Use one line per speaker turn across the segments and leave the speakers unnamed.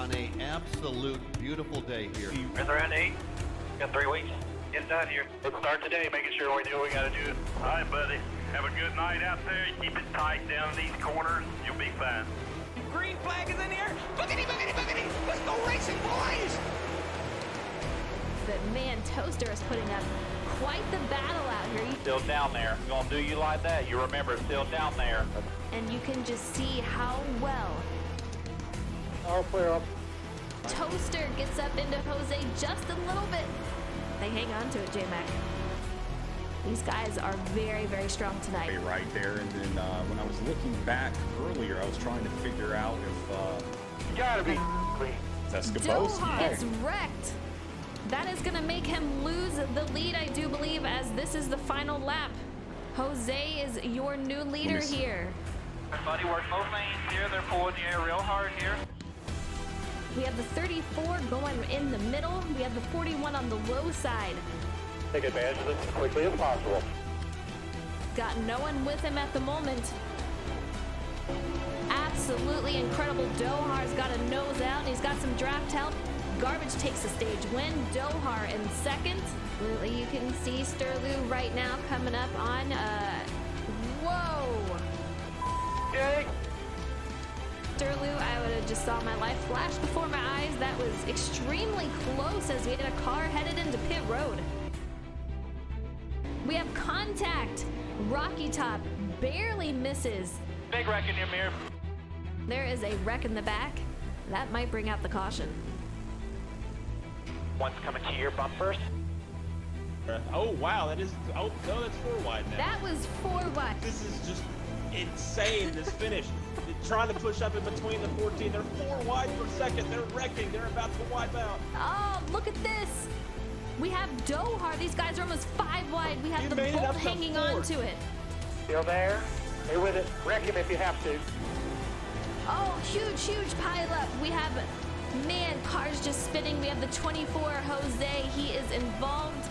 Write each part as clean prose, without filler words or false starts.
on a absolute beautiful day here.
It's around 8. Got 3 weeks. Get done here. Let's start today, making sure we do what we got to do. All right, buddy. Have a good night out there. Keep it tight down these corners. You'll be fine.
Green flag is in the air. Boogity, boogity, boogity. Let's go racing, boys.
But man, Toaster is putting up quite the battle out here.
Still down there. Gonna do you like that. You remember, it's still down there.
And you can just see how well
I'll clear up.
Toaster gets up into Jose just a little bit. They hang on to it, J-Mac. These guys are very, very strong tonight.
Right there, and then when I was looking back earlier, I was trying to figure out if
You gotta be clean.
that's
Doha
Skaboski.
gets wrecked. That is going to make him lose the lead, I do believe, as this is the final lap. Jose is your new leader here.
Everybody work both lanes here. They're pulling the air real hard here.
We have the 34 going in the middle. We have the 41 on the low side.
Take advantage of this as quickly as possible.
Got no one with him at the moment. Absolutely incredible. Dohar's got a nose out, and he's got some draft help. Garbage takes the stage win. Dohar in second. You can see Sterlu right now coming up on, whoa.
Okay.
Sterlu, I would have just saw my life flash before my eyes. That was extremely close as we had a car headed into pit road. We have contact. Rocky Top barely misses.
Big wreck in your mirror.
There is a wreck in the back. That might bring out the caution.
One's coming to your bumpers.
Oh wow, that is. Oh no, that's 4 wide now.
That was 4 wide.
This is just insane. This finish. They're trying to push up in between the 14. They're 4 wide per second. They're wrecking. They're about to wipe out.
Oh, look at this. We have Dohar. These guys are almost 5 wide. We have
You
the
made it
bolt
up to
hanging
4.
on to it.
Still there. Stay with it. Wreck him if you have to.
Oh, huge, huge pile up. We have, man, cars just spinning. We have the 24, Jose. He is involved.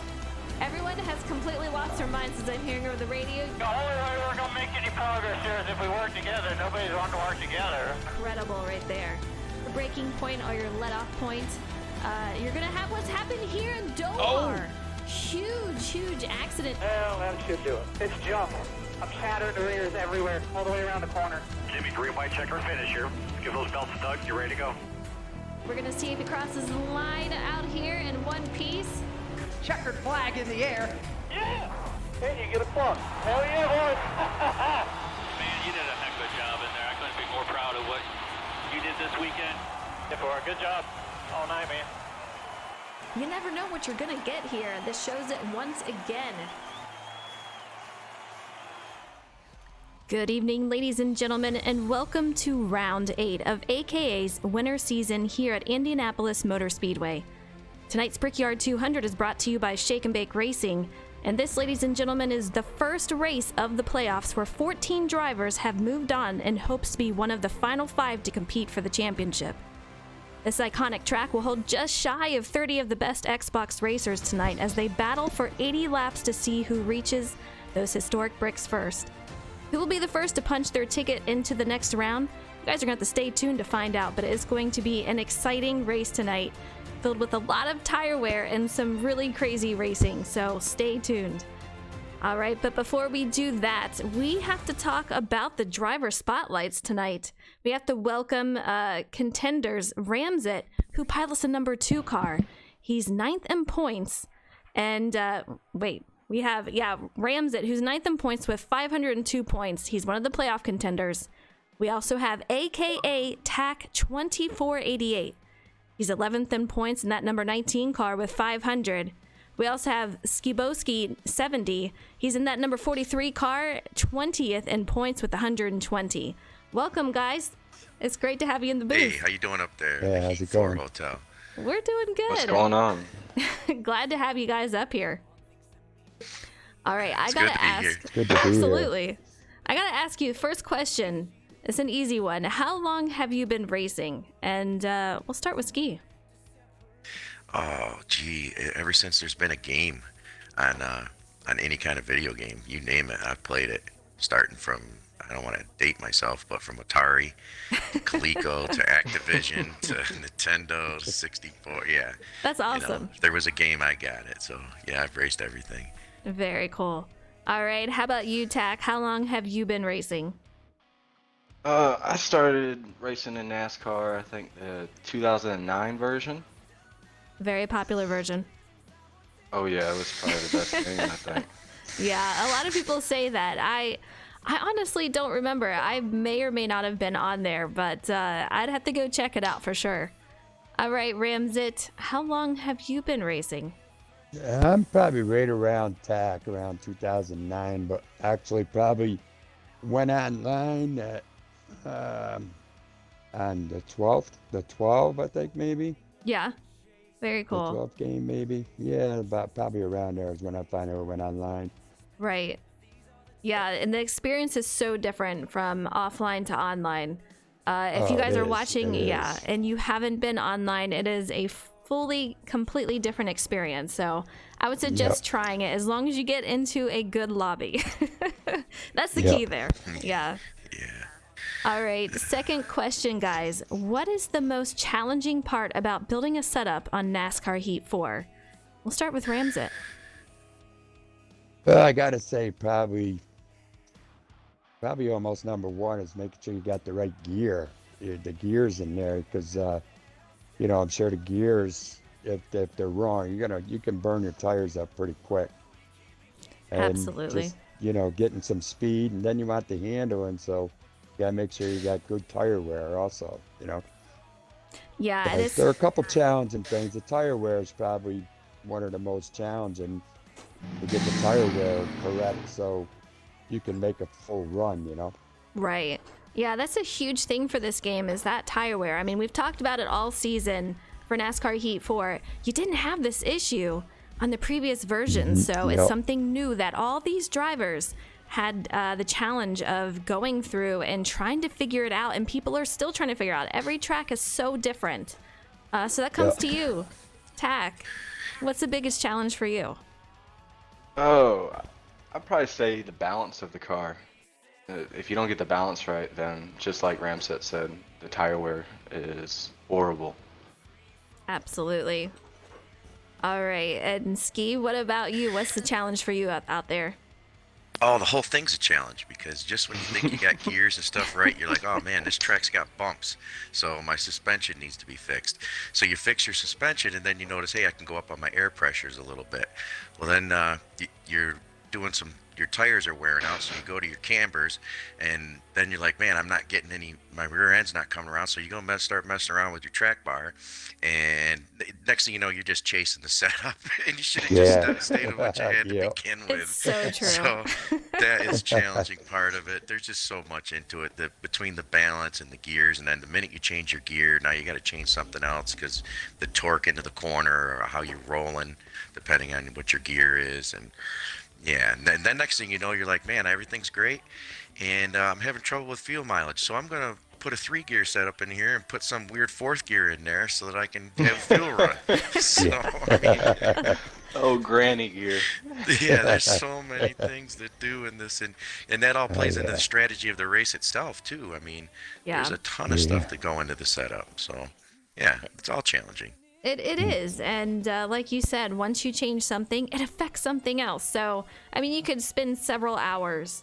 Everyone has completely lost their minds as I'm hearing over the radio.
The only way we're gonna make any progress here is if we work together. Nobody's wanting to work together.
Incredible right there. Your braking point or your let-off point. You're going to have what's happened here in Dohar. Huge, huge accident.
Well, that should do it. It's jump. I'm shattering the rears everywhere, all the way around the corner. Jimmy, green, white, checker, finish here. Give those belts a tug. You're ready to go.
We're going to see if he crosses the line out here in one piece.
Checkered flag in the air.
Yeah! Hey, you get a plug. Hell yeah, boy!
Man, you did a heck of a job in there. I couldn't be more proud of what you did this weekend.
Yeah, for a good job all night, man.
You never know what you're going to get here. This shows it once again. Good evening, ladies and gentlemen, and welcome to Round 8 of AKA's winter season here at Indianapolis Motor Speedway. Tonight's Brickyard 200 is brought to you by Shake and Bake Racing, and this, ladies and gentlemen, is the first race of the playoffs where 14 drivers have moved on in hopes to be one of the final 5 to compete for the championship. This iconic track will hold just shy of 30 of the best Xbox racers tonight as they battle for 80 laps to see who reaches those historic bricks first. Who will be the first to punch their ticket into the next round? You guys are going to have to stay tuned to find out, but it is going to be an exciting race tonight, filled with a lot of tire wear and some really crazy racing, so stay tuned. All right, but before we do that, we have to talk about the driver spotlights tonight. We have to welcome contenders Ramsett, who pilots the number 2 car. He's 9th in points, and we have, Ramsett, who's 9th in points with 502 points. He's one of the playoff contenders. We also have AKA TAC 2488. He's 11th in points in that number 19 car with 500. We also have Skiboski 70. He's in that number 43 car, 20th in points with 120. Welcome, guys. It's great to have you in the booth.
Hey, how you doing up there?
Yeah, how's it going?
Hotel.
We're doing good.
What's going on?
Glad to have you guys up here. All right, I
It's
gotta
good to be here.
ask.
It's good to be here.
Absolutely. I gotta ask you, first question. It's an easy one. How long have you been racing? And we'll start with Ski.
Oh, gee, ever since there's been a game on any kind of video game, you name it, I've played it. starting from, I don't want to date myself, but from Atari to Coleco to Activision to Nintendo to 64. Yeah.
That's
You know,
awesome.
if there was a game, I got it. So yeah, I've raced everything.
Very cool. All right, how about you, Tack? How long have you been racing?
I started racing in NASCAR, I think the 2009 version.
Very popular version.
Oh yeah, it was probably the best game, I think.
Yeah, a lot of people say that. I honestly don't remember. I may or may not have been on there, but I'd have to go check it out for sure. All right, Ramzit, how long have you been racing?
I'm probably right around TAC, around 2009, but actually probably went online on the 12th, I think maybe.
Yeah, very
The
cool.
12th game maybe. Yeah, about probably around there is when I finally went online.
Right. Yeah, and the experience is so different from offline to online. If you
Oh,
guys
it
are
is,
watching,
it
yeah,
is.
and you haven't been online, it is a completely different experience. So I would suggest trying it as long as you get into a good lobby. That's the key there. Yeah.
Yeah.
All right, second question, guys. What is the most challenging part about building a setup on NASCAR Heat 4? We'll start with Ramzit.
Well, I gotta say probably almost number one is making sure you got the right gear, the gears in there, because I'm sure the gears, if they're wrong, you can burn your tires up pretty quick. And
Absolutely.
just, getting some speed, and then you want the handle, and so you gotta make sure you got good tire wear also,
Yeah, it is.
There are a couple challenging things. The tire wear is probably one of the most challenging to get the tire wear correct so you can make a full run.
Right. Yeah, that's a huge thing for this game is that tire wear. I mean, we've talked about it all season for NASCAR Heat 4. You didn't have this issue on the previous version, so it's
Yep.
something new that all these drivers had the challenge of going through and trying to figure it out, and people are still trying to figure out. Every track is so different. So that comes to you, Tack. What's the biggest challenge for you?
Oh, I'd probably say the balance of the car. If you don't get the balance right, then just like Ramset said, the tire wear is horrible.
Absolutely. All right, and Ski, what about you? What's the challenge for you out there?
Oh, the whole thing's a challenge because just when you think you got gears and stuff right, you're like, oh man, this track's got bumps, so my suspension needs to be fixed. So you fix your suspension, and then you notice, hey, I can go up on my air pressures a little bit. Well, then you're doing your tires are wearing out, so you go to your cambers, and then you're like, man, I'm not getting my rear end's not coming around, so you go start messing around with your track bar, and next thing you know, you're just chasing the setup, and you should have just stayed with what you had to begin with.
It's so true.
So that is challenging part of it. There's just so much into it, between the balance and the gears, and then the minute you change your gear, now you got to change something else because the torque into the corner or how you're rolling, depending on what your gear is, and yeah, and then next thing you know, you're like, man, everything's great, and I'm having trouble with fuel mileage, so I'm gonna put a 3-gear setup in here and put some weird 4th gear in there so that I can have fuel run. So, I mean,
Oh, granny gear.
yeah, there's so many things that do in this, and that all plays into the strategy of the race itself too. I mean, there's a ton of stuff that go into the setup, so yeah, it's all challenging.
It is, and like you said, once you change something, it affects something else. So, I mean, you could spend several hours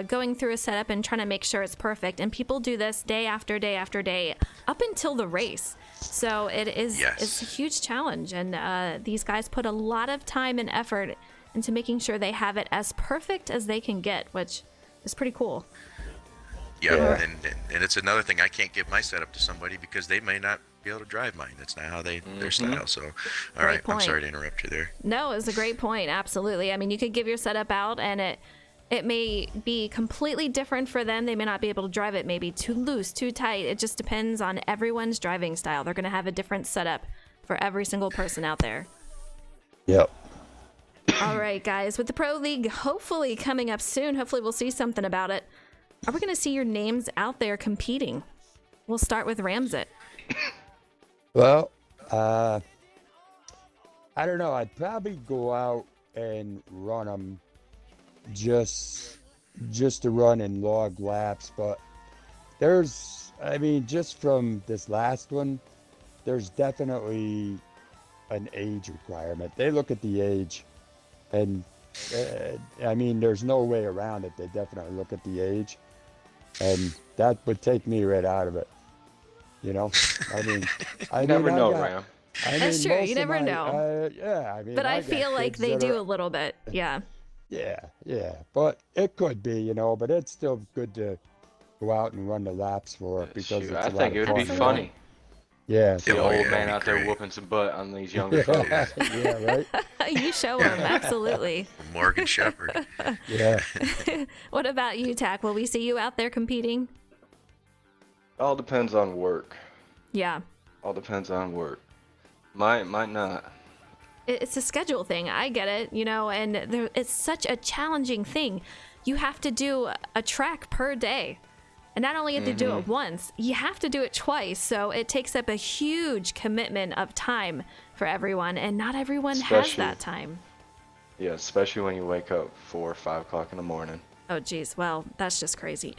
going through a setup and trying to make sure it's perfect, and people do this day after day after day up until the race. So it's a huge challenge, and these guys put a lot of time and effort into making sure they have it as perfect as they can get, which is pretty cool.
Yeah, and it's another thing. I can't give my setup to somebody because they may not be able to drive mine. That's not how their style. So, all right, I'm sorry to interrupt you there.
No, it's a great point. Absolutely. I mean, you could give your setup out, and it may be completely different for them. They may not be able to drive it, maybe too loose, too tight. It just depends on everyone's driving style. They're going to have a different setup for every single person out there.
Yep.
All right, guys, with the Pro League hopefully coming up soon, hopefully we'll see something about it. Are we going to see your names out there competing? We'll start with Ramzit.
Well, I don't know. I'd probably go out and run them just just to run in log laps, but just from this last one, there's definitely an age requirement. They look at the age, and there's no way around it. They definitely look at the age, and that would take me right out of it. I
never know, Ram.
That's true. You never know. But I
got
feel like
kids
they
that
do
are-
a little bit. Yeah.
Yeah. But it could be, but it's still good to go out and run the laps for it because
Shoot,
it's
I
a lot
think
of
it would be
fun,
funny.
Yeah.
See an
Oh,
old
yeah,
man
it'd
out
be
there
great.
whooping some butt on these younger folks.
Yeah, right?
You show them. Absolutely.
Morgan Shepherd.
Yeah.
What about you, Tack? Will we see you out there competing?
All depends on work.
Yeah.
All depends on work. Might not.
It's a schedule thing. I get it, and it's such a challenging thing. You have to do a track per day. And not only have to do it once, you have to do it twice. So it takes up a huge commitment of time for everyone. And not everyone has that time.
Yeah, especially when you wake up 4 or 5 o'clock in the morning.
Oh, geez. Well, that's just crazy.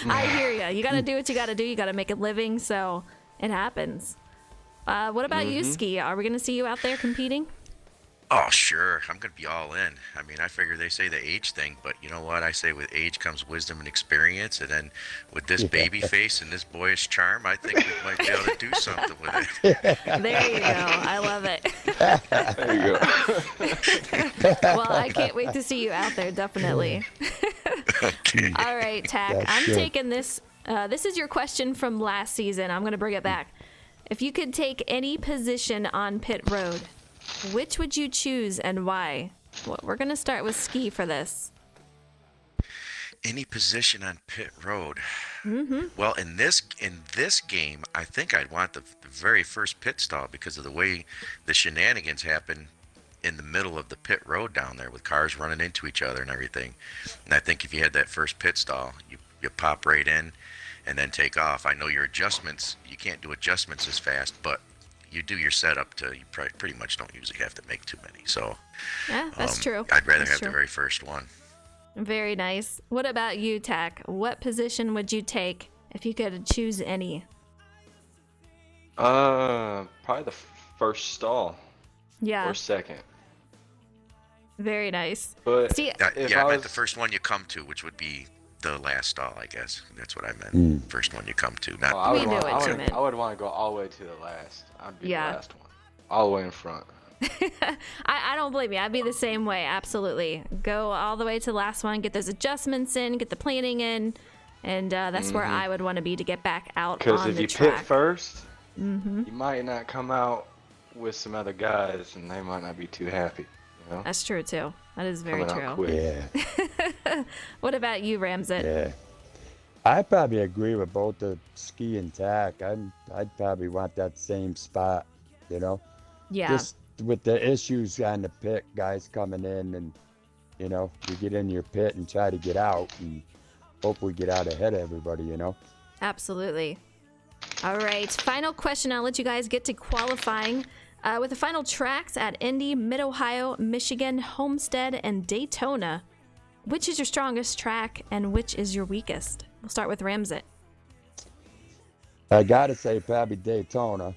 I hear you. You got to do what you got to do. You got to make a living. So it happens. What about you, Ski? Are we going to see you out there competing?
Oh, sure. I'm going to be all in. I mean, I figure they say the age thing, but you know what? I say with age comes wisdom and experience. And then with this baby face and this boyish charm, I think we might be able to do something with it.
There you go. I love it.
There you go.
Well, I can't wait to see you out there, definitely.
Okay.
All right, Tack.
That's
I'm
good.
taking this. This is your question from last season. I'm going to bring it back. If you could take any position on pit road, which would you choose and why? Well, we're going to start with Ski for this.
Any position on pit road. Well, in this game, I think I'd want the very first pit stall because of the way the shenanigans happen in the middle of the pit road down there with cars running into each other and everything. And I think if you had that first pit stall, you pop right in and then take off. I know your adjustments, you can't do adjustments as fast, but you do your setup to, you pretty much don't usually have to make too many. So
Yeah, that's true.
I'd rather
That's
have
true.
the very first one.
Very nice. What about you, Tack? What position would you take if you could choose any?
Probably the first stall
Yeah,
or second.
very nice.
But
See,
if
Yeah, I
I
meant
was,
the first one you come to, which would be the last stall, I guess. That's what I meant. First one you come to, not
I
We
would
knew
want,
it,
I would,
Truman.
I would want to go all the way to the last. I'd be
Yeah.
the last one, all the way in front.
I don't blame you. I'd be the same way. Absolutely. Go all the way to the last one, get those adjustments in, get the planning in, and that's where I would want to be to get back out
Because
on
if
the
you
track.
pit first, you might not come out with some other guys, and they might not be too happy. You know,
That's true too. That is very
coming out
true.
quick.
Yeah.
What about you, Ramsett?
Yeah. I probably agree with both the Ski and Tack. I'd probably want that same spot,
Yeah.
Just with the issues on the pit, guys coming in and, you get in your pit and try to get out and hopefully get out ahead of everybody,
Absolutely. All right. Final question. I'll let you guys get to qualifying. With the final tracks at Indy, Mid-Ohio, Michigan, Homestead, and Daytona, which is your strongest track and which is your weakest? We'll start with Ramsett.
I gotta say probably Daytona.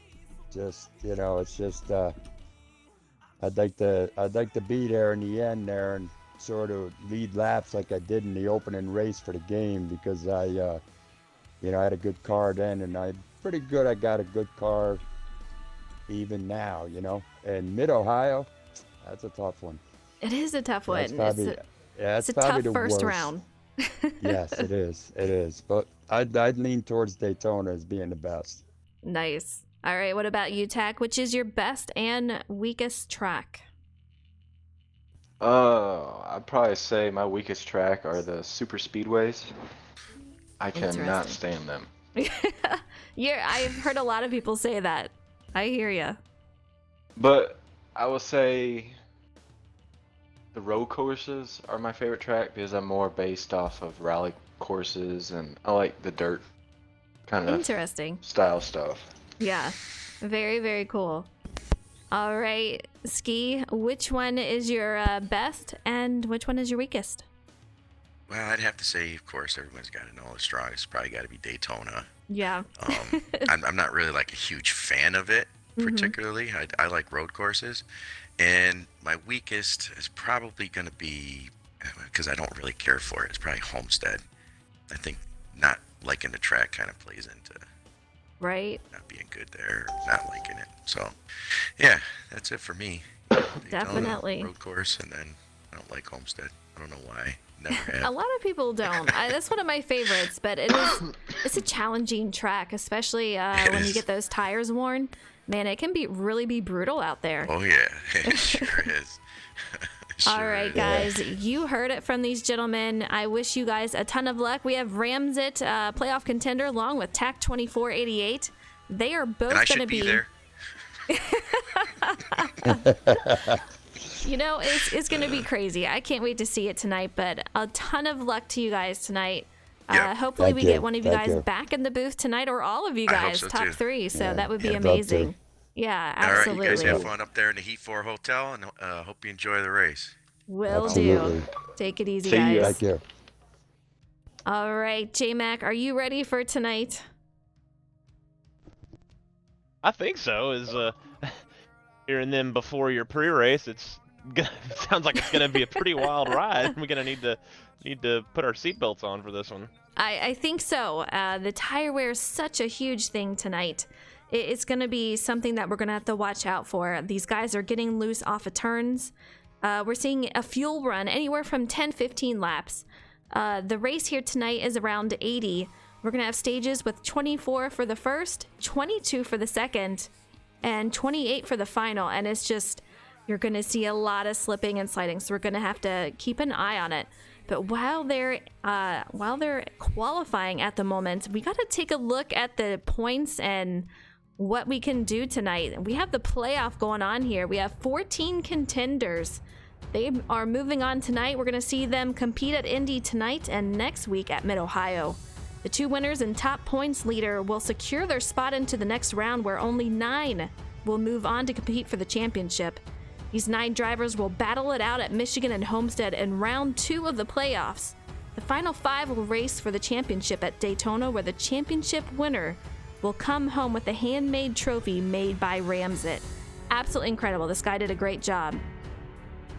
Just, it's just, I'd like to be there in the end there and sort of lead laps like I did in the opening race for the game because I had a good car then and I got a good car even now, And Mid-Ohio, that's a tough one.
It is a tough one.
That's probably,
It's a
probably
tough
the
first
worst.
round.
Yes, it is. It is. But I'd lean towards Daytona as being the best.
Nice. All right. What about you, Tack? Which is your best and weakest track?
I'd probably say my weakest track are the super speedways. I cannot
Interesting.
stand them.
I've heard a lot of people say that. I hear you.
But I will say the road courses are my favorite track because I'm more based off of rally courses and I like the dirt kind of
Interesting.
style stuff.
Yeah. Very, very cool. All right, Ski, which one is your best and which one is your weakest?
Well, I'd have to say, of course, everyone's got to know the strongest. Probably got to be Daytona.
Yeah.
I'm not really like a huge fan of it, particularly. I like road courses. And my weakest is probably going to be, because I don't really care for it, it's probably Homestead. I think not liking the track kind of plays into
Right.
not being good there, not liking it. So, yeah, that's it for me. Daytona,
Definitely.
road course, and then I don't like Homestead. I don't know why. Never have.
A lot of people don't. That's one of my favorites, but it's a challenging track, especially when you get those tires worn. Man, it can really be brutal out there.
Oh yeah, it sure is.
All right, guys, you heard it from these gentlemen. I wish you guys a ton of luck. We have Ramsit, playoff contender, along with TAC 2488. They are both going to be
there.
You know, it's going to be crazy. I can't wait to see it tonight, but a ton of luck to you guys tonight.
Yep.
Hopefully
Thank
we
you.
get one of you
Thank
guys
you.
back in the booth tonight, or all of you
I hope
guys,
so,
top
too.
3. So that would be
I'd love
amazing.
to.
Yeah,
All right,
absolutely.
you guys have fun up there in the Heat 4 Hotel, and hope you enjoy the race.
Will
Absolutely.
do. Take it easy,
See
guys.
you.
Thank you.
All right, J-Mac, are you ready for tonight?
I think so. Is hearing them before your pre-race, it sounds like it's gonna be a pretty wild ride. We're gonna need to put our seatbelts on for this one.
I think so. The tire wear is such a huge thing tonight. It's going to be something that we're going to have to watch out for. These guys are getting loose off of turns. We're seeing a fuel run anywhere from 10-15 laps. The race here tonight is around 80. We're going to have stages with 24 for the first, 22 for the second, and 28 for the final. And it's just, you're going to see a lot of slipping and sliding. So we're going to have to keep an eye on it. But while they're qualifying at the moment, we got to take a look at the points and what we can do tonight. We have the playoff going on here. We have 14 contenders. They are moving on tonight. We're going to see them compete at Indy tonight and next week at Mid-Ohio. The 2 winners and top points leader will secure their spot into the next round, where only 9 will move on to compete for the championship. These 9 drivers will battle it out at Michigan and Homestead in round 2 of the playoffs. The final 5 will race for the championship at Daytona, where the championship winner will come home with a handmade trophy made by Ramsit. Absolutely incredible. This guy did a great job.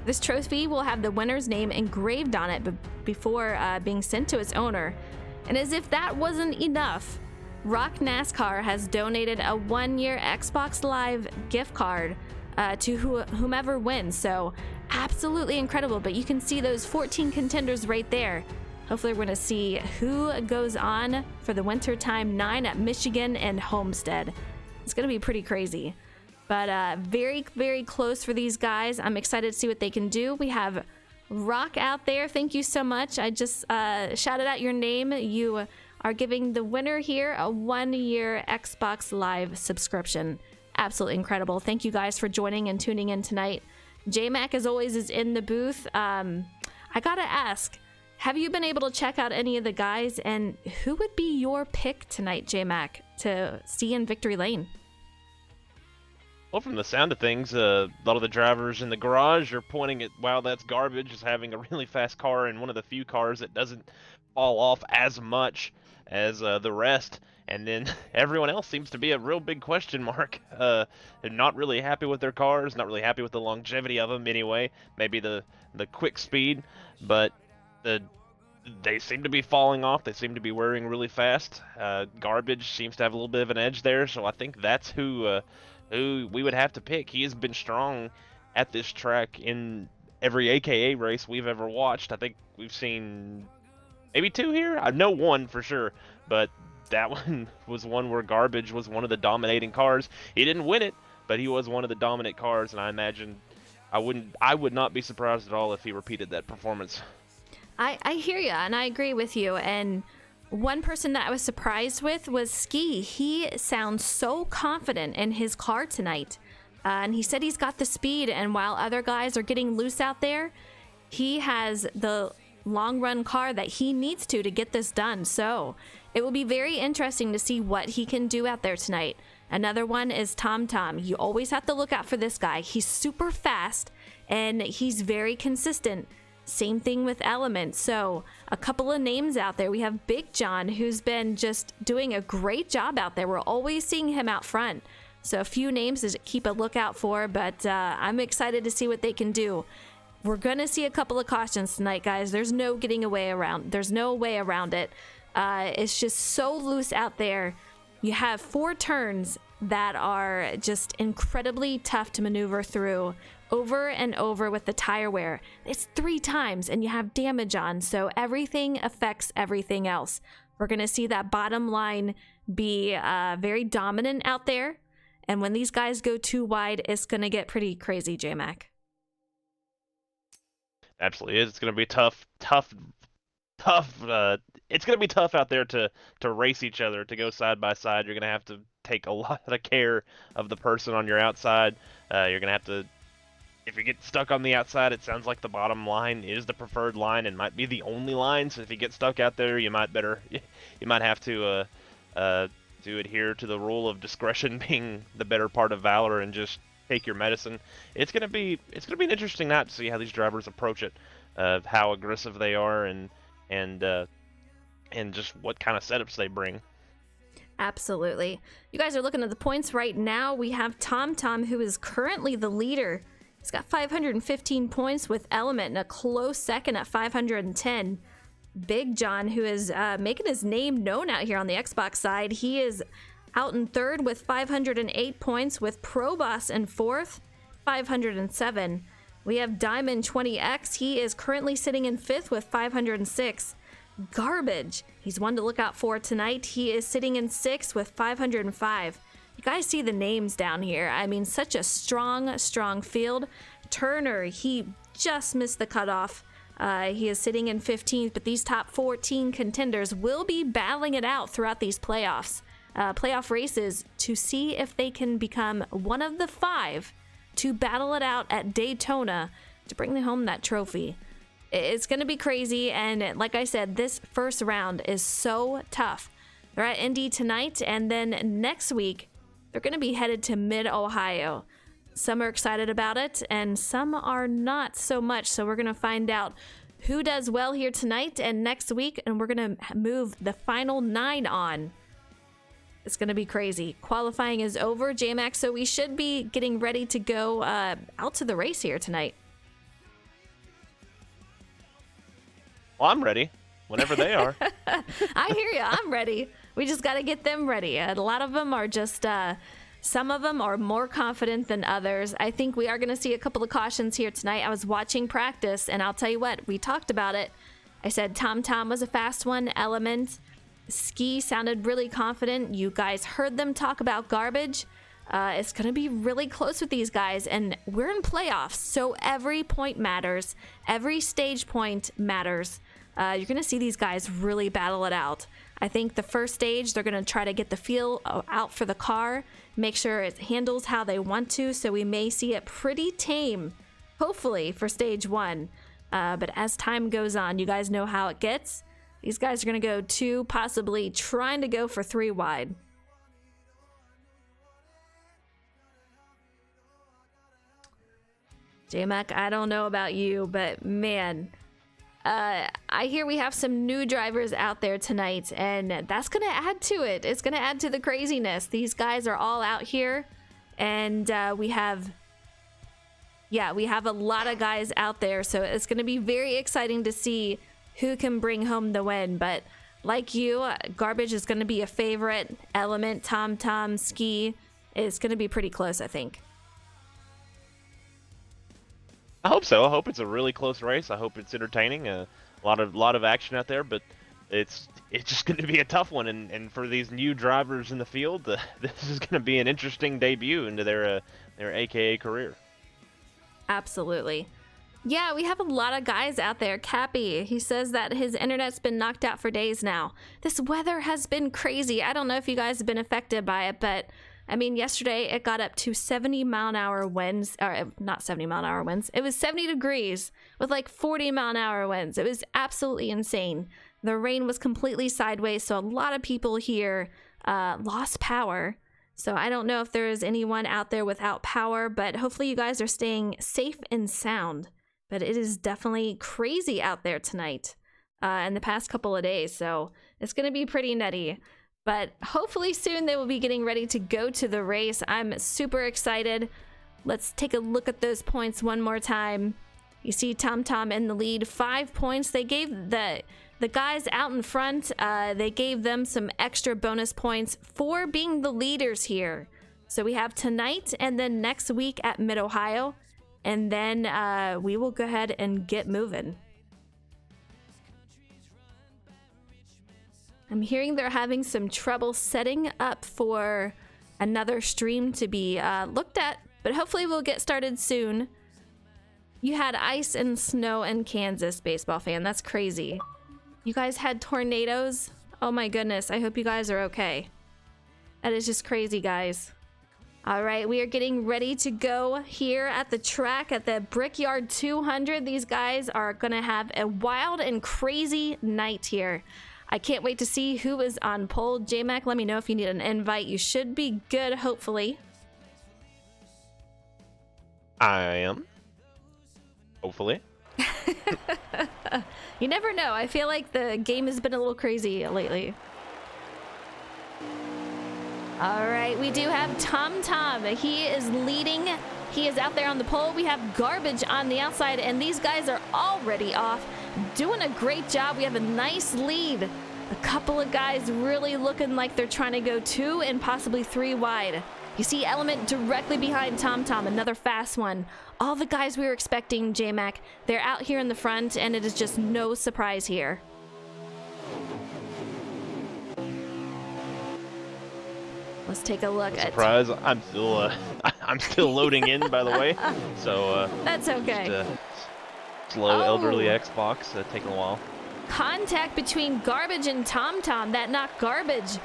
This trophy will have the winner's name engraved on it before being sent to its owner. And as if that wasn't enough, Rock NASCAR has donated a 1-year Xbox Live gift card to whomever wins. So absolutely incredible. But you can see those 14 contenders right there. Hopefully we're going to see who goes on for the Wintertime 9 at Michigan and Homestead. It's going to be pretty crazy. But very, very close for these guys. I'm excited to see what they can do. We have Rock out there. Thank you so much. I just shouted out your name. You are giving the winner here a 1-year Xbox Live subscription. Absolutely incredible. Thank you guys for joining and tuning in tonight. J-Mac, as always, is in the booth. I got to ask, have you been able to check out any of the guys? And who would be your pick tonight, J-Mac, to see in Victory Lane?
Well, from the sound of things, a lot of the drivers in the garage are pointing at, wow, that's garbage, as having a really fast car and one of the few cars that doesn't fall off as much as the rest. And then everyone else seems to be a real big question mark. They're not really happy with their cars, not really happy with the longevity of them anyway. Maybe the quick speed, but they seem to be falling off. They seem to be wearing really fast. Garbage seems to have a little bit of an edge there, so I think that's who we would have to pick. He has been strong at this track in every AKA race we've ever watched. I think we've seen maybe 2 here. I know 1 for sure, but that one was one where Garbage was one of the dominating cars. He didn't win it, but he was one of the dominant cars, and I imagine I would not be surprised at all if he repeated that performance.
I hear you, and I agree with you. And one person that I was surprised with was Ski. He sounds so confident in his car tonight. And he said he's got the speed, and while other guys are getting loose out there, he has the long run car that he needs to get this done. So it will be very interesting to see what he can do out there tonight. Another one is Tom Tom. You always have to look out for this guy. He's super fast and he's very consistent. Same thing with Element. So a couple of names out there. We have Big John, who's been just doing a great job out there. We're always seeing him out front. So a few names to keep a lookout for, but I'm excited to see what they can do. We're going to see a couple of cautions tonight, guys. There's no getting away around. There's no way around it. It's just so loose out there. You have 4 turns that are just incredibly tough to maneuver through over and over with the tire wear. It's 3 times and you have damage on, so everything affects everything else. We're going to see that bottom line be very dominant out there, and when these guys go too wide, it's going to get pretty crazy, J-Mac.
Absolutely, it's going to be tough. It's going to be tough out there to race each other, to go side by side. You're going to have to take a lot of care of the person on your outside. You're going to have to, if you get stuck on the outside, it sounds like the bottom line is the preferred line and might be the only line. So if you get stuck out there, you might have to adhere to the rule of discretion being the better part of valor and just take your medicine. It's gonna be an interesting night to see how these drivers approach it, how aggressive they are, and just what kind of setups they bring.
Absolutely. You guys are looking at the points right now. We have Tom, who is currently the leader. He's got 515 points with Element in a close second at 510. Big John, who is making his name known out here on the Xbox side, he is out in third with 508 points, with Pro Boss in fourth, 507. We have Diamond 20X. He is currently sitting in fifth with 506. Garbage, he's one to look out for tonight. He is sitting in sixth with 505. You guys see the names down here. I mean, such a strong field. Turner, he just missed the cutoff. He is sitting in 15th, but these top 14 contenders will be battling it out throughout these playoff races to see if they can become one of the 5 to battle it out at Daytona to bring home that trophy. It's going to be crazy, and like I said, this first round is so tough. They're at Indy tonight, and then next week, they're going to be headed to Mid-Ohio. Some are excited about it, and some are not so much. So we're going to find out who does well here tonight and next week, and we're going to move the final 9 on. It's going to be crazy. Qualifying is over, J-Max, so we should be getting ready to go out to the race here tonight.
Well, I'm ready, whenever they are.
I hear you. I'm ready. We just got to get them ready. A lot of them are just, some of them are more confident than others. I think we are going to see a couple of cautions here tonight. I was watching practice, and I'll tell you what, we talked about it. I said Tom was a fast one. Element, Ski sounded really confident. You guys heard them talk about Garbage. It's going to be really close with these guys, and we're in playoffs, so every point matters. Every stage point matters. You're going to see these guys really battle it out. I think the first stage, they're going to try to get the feel out for the car, make sure it handles how they want to, so we may see it pretty tame, hopefully, for stage 1. But as time goes on, you guys know how it gets. These guys are going to go 2, possibly trying to go for 3 wide. J-Mac, I don't know about you, but man, I hear we have some new drivers out there tonight, and that's going to add to it. It's going to add to the craziness. These guys are all out here, and we have a lot of guys out there, so it's going to be very exciting to see who can bring home the win. But like you, Garbage is going to be a favorite. Element, Tom, Ski is going to be pretty close, I think.
I hope so. I hope it's a really close race. I hope it's entertaining. A lot of action out there, but it's just going to be a tough one. And for these new drivers in the field, this is going to be an interesting debut into their AKA career.
Absolutely. Yeah, we have a lot of guys out there. Cappy, he says that his internet's been knocked out for days now. This weather has been crazy. I don't know if you guys have been affected by it, but I mean, yesterday it got up to 70-mile-an-hour winds, or not 70-mile-an-hour winds. It was 70 degrees with like 40-mile-an-hour winds. It was absolutely insane. The rain was completely sideways, so a lot of people here lost power. So I don't know if there is anyone out there without power, but hopefully you guys are staying safe and sound. but it is definitely crazy out there tonight in the past couple of days, so it's going to be pretty nutty. But hopefully soon they will be getting ready to go to the race. I'm super excited. Let's take a look at those points one more time. You see TomTom in the lead, 5 points. They gave the guys out in front, they gave them some extra bonus points for being the leaders here. So we have tonight and then next week at Mid-Ohio, and then we will go ahead and get moving. I'm hearing they're having some trouble setting up for another stream to be looked at, but hopefully we'll get started soon. You had ice and snow in Kansas, baseball fan. That's crazy. You guys had tornadoes? Oh my goodness, I hope you guys are okay. That is just crazy, guys. All right, we are getting ready to go here at the track at the Brickyard 200. These guys are gonna have a wild and crazy night here. I can't wait to see who is on pole. J-Mac, let me know if you need an invite. You should be good, hopefully.
I am. Hopefully.
You never know. I feel like the game has been a little crazy lately. All right, we do have TomTom. He is leading. He is out there on the pole. We have Garbage on the outside, and these guys are already off, doing a great job. We have a nice lead. A couple of guys really looking like they're trying to go 2 and possibly 3 wide. You see Element directly behind TomTom, another fast one. All the guys we were expecting, J-Mac, they're out here in the front, and it is just no surprise here. Let's take a look at...
Surprise! I'm still loading in, by the way. So
that's okay.
Just, slow elderly Xbox taking a while.
Contact between Garbage and TomTom. That knocked Garbage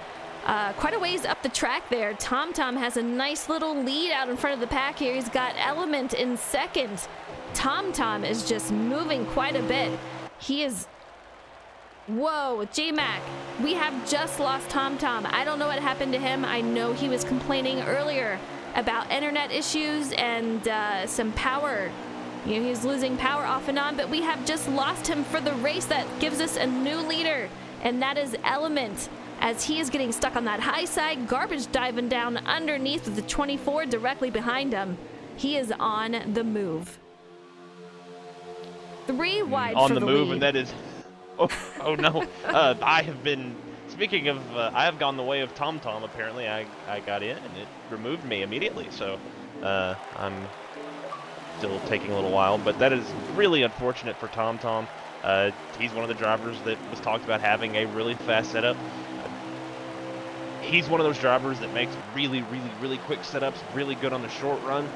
quite a ways up the track there. TomTom has a nice little lead out in front of the pack here. He's got Element in second. TomTom is just moving quite a bit. He is... Whoa, J-Mac, we have just lost TomTom. I don't know what happened to him. I know he was complaining earlier about internet issues and some power. You know, he's losing power off and on, but we have just lost him for the race. That gives us a new leader, and that is Element, as he is getting stuck on that high side. Garbage diving down underneath with the 24 directly behind him. He is on the move. 3 wide
on
for
the move,
lead.
and that is... Oh no! I have been. Speaking of, I have gone the way of TomTom. Apparently, I got in and it removed me immediately. So I'm still taking a little while, but that is really unfortunate for TomTom. He's one of the drivers that was talked about having a really fast setup. He's one of those drivers that makes really quick setups, really good on the short run.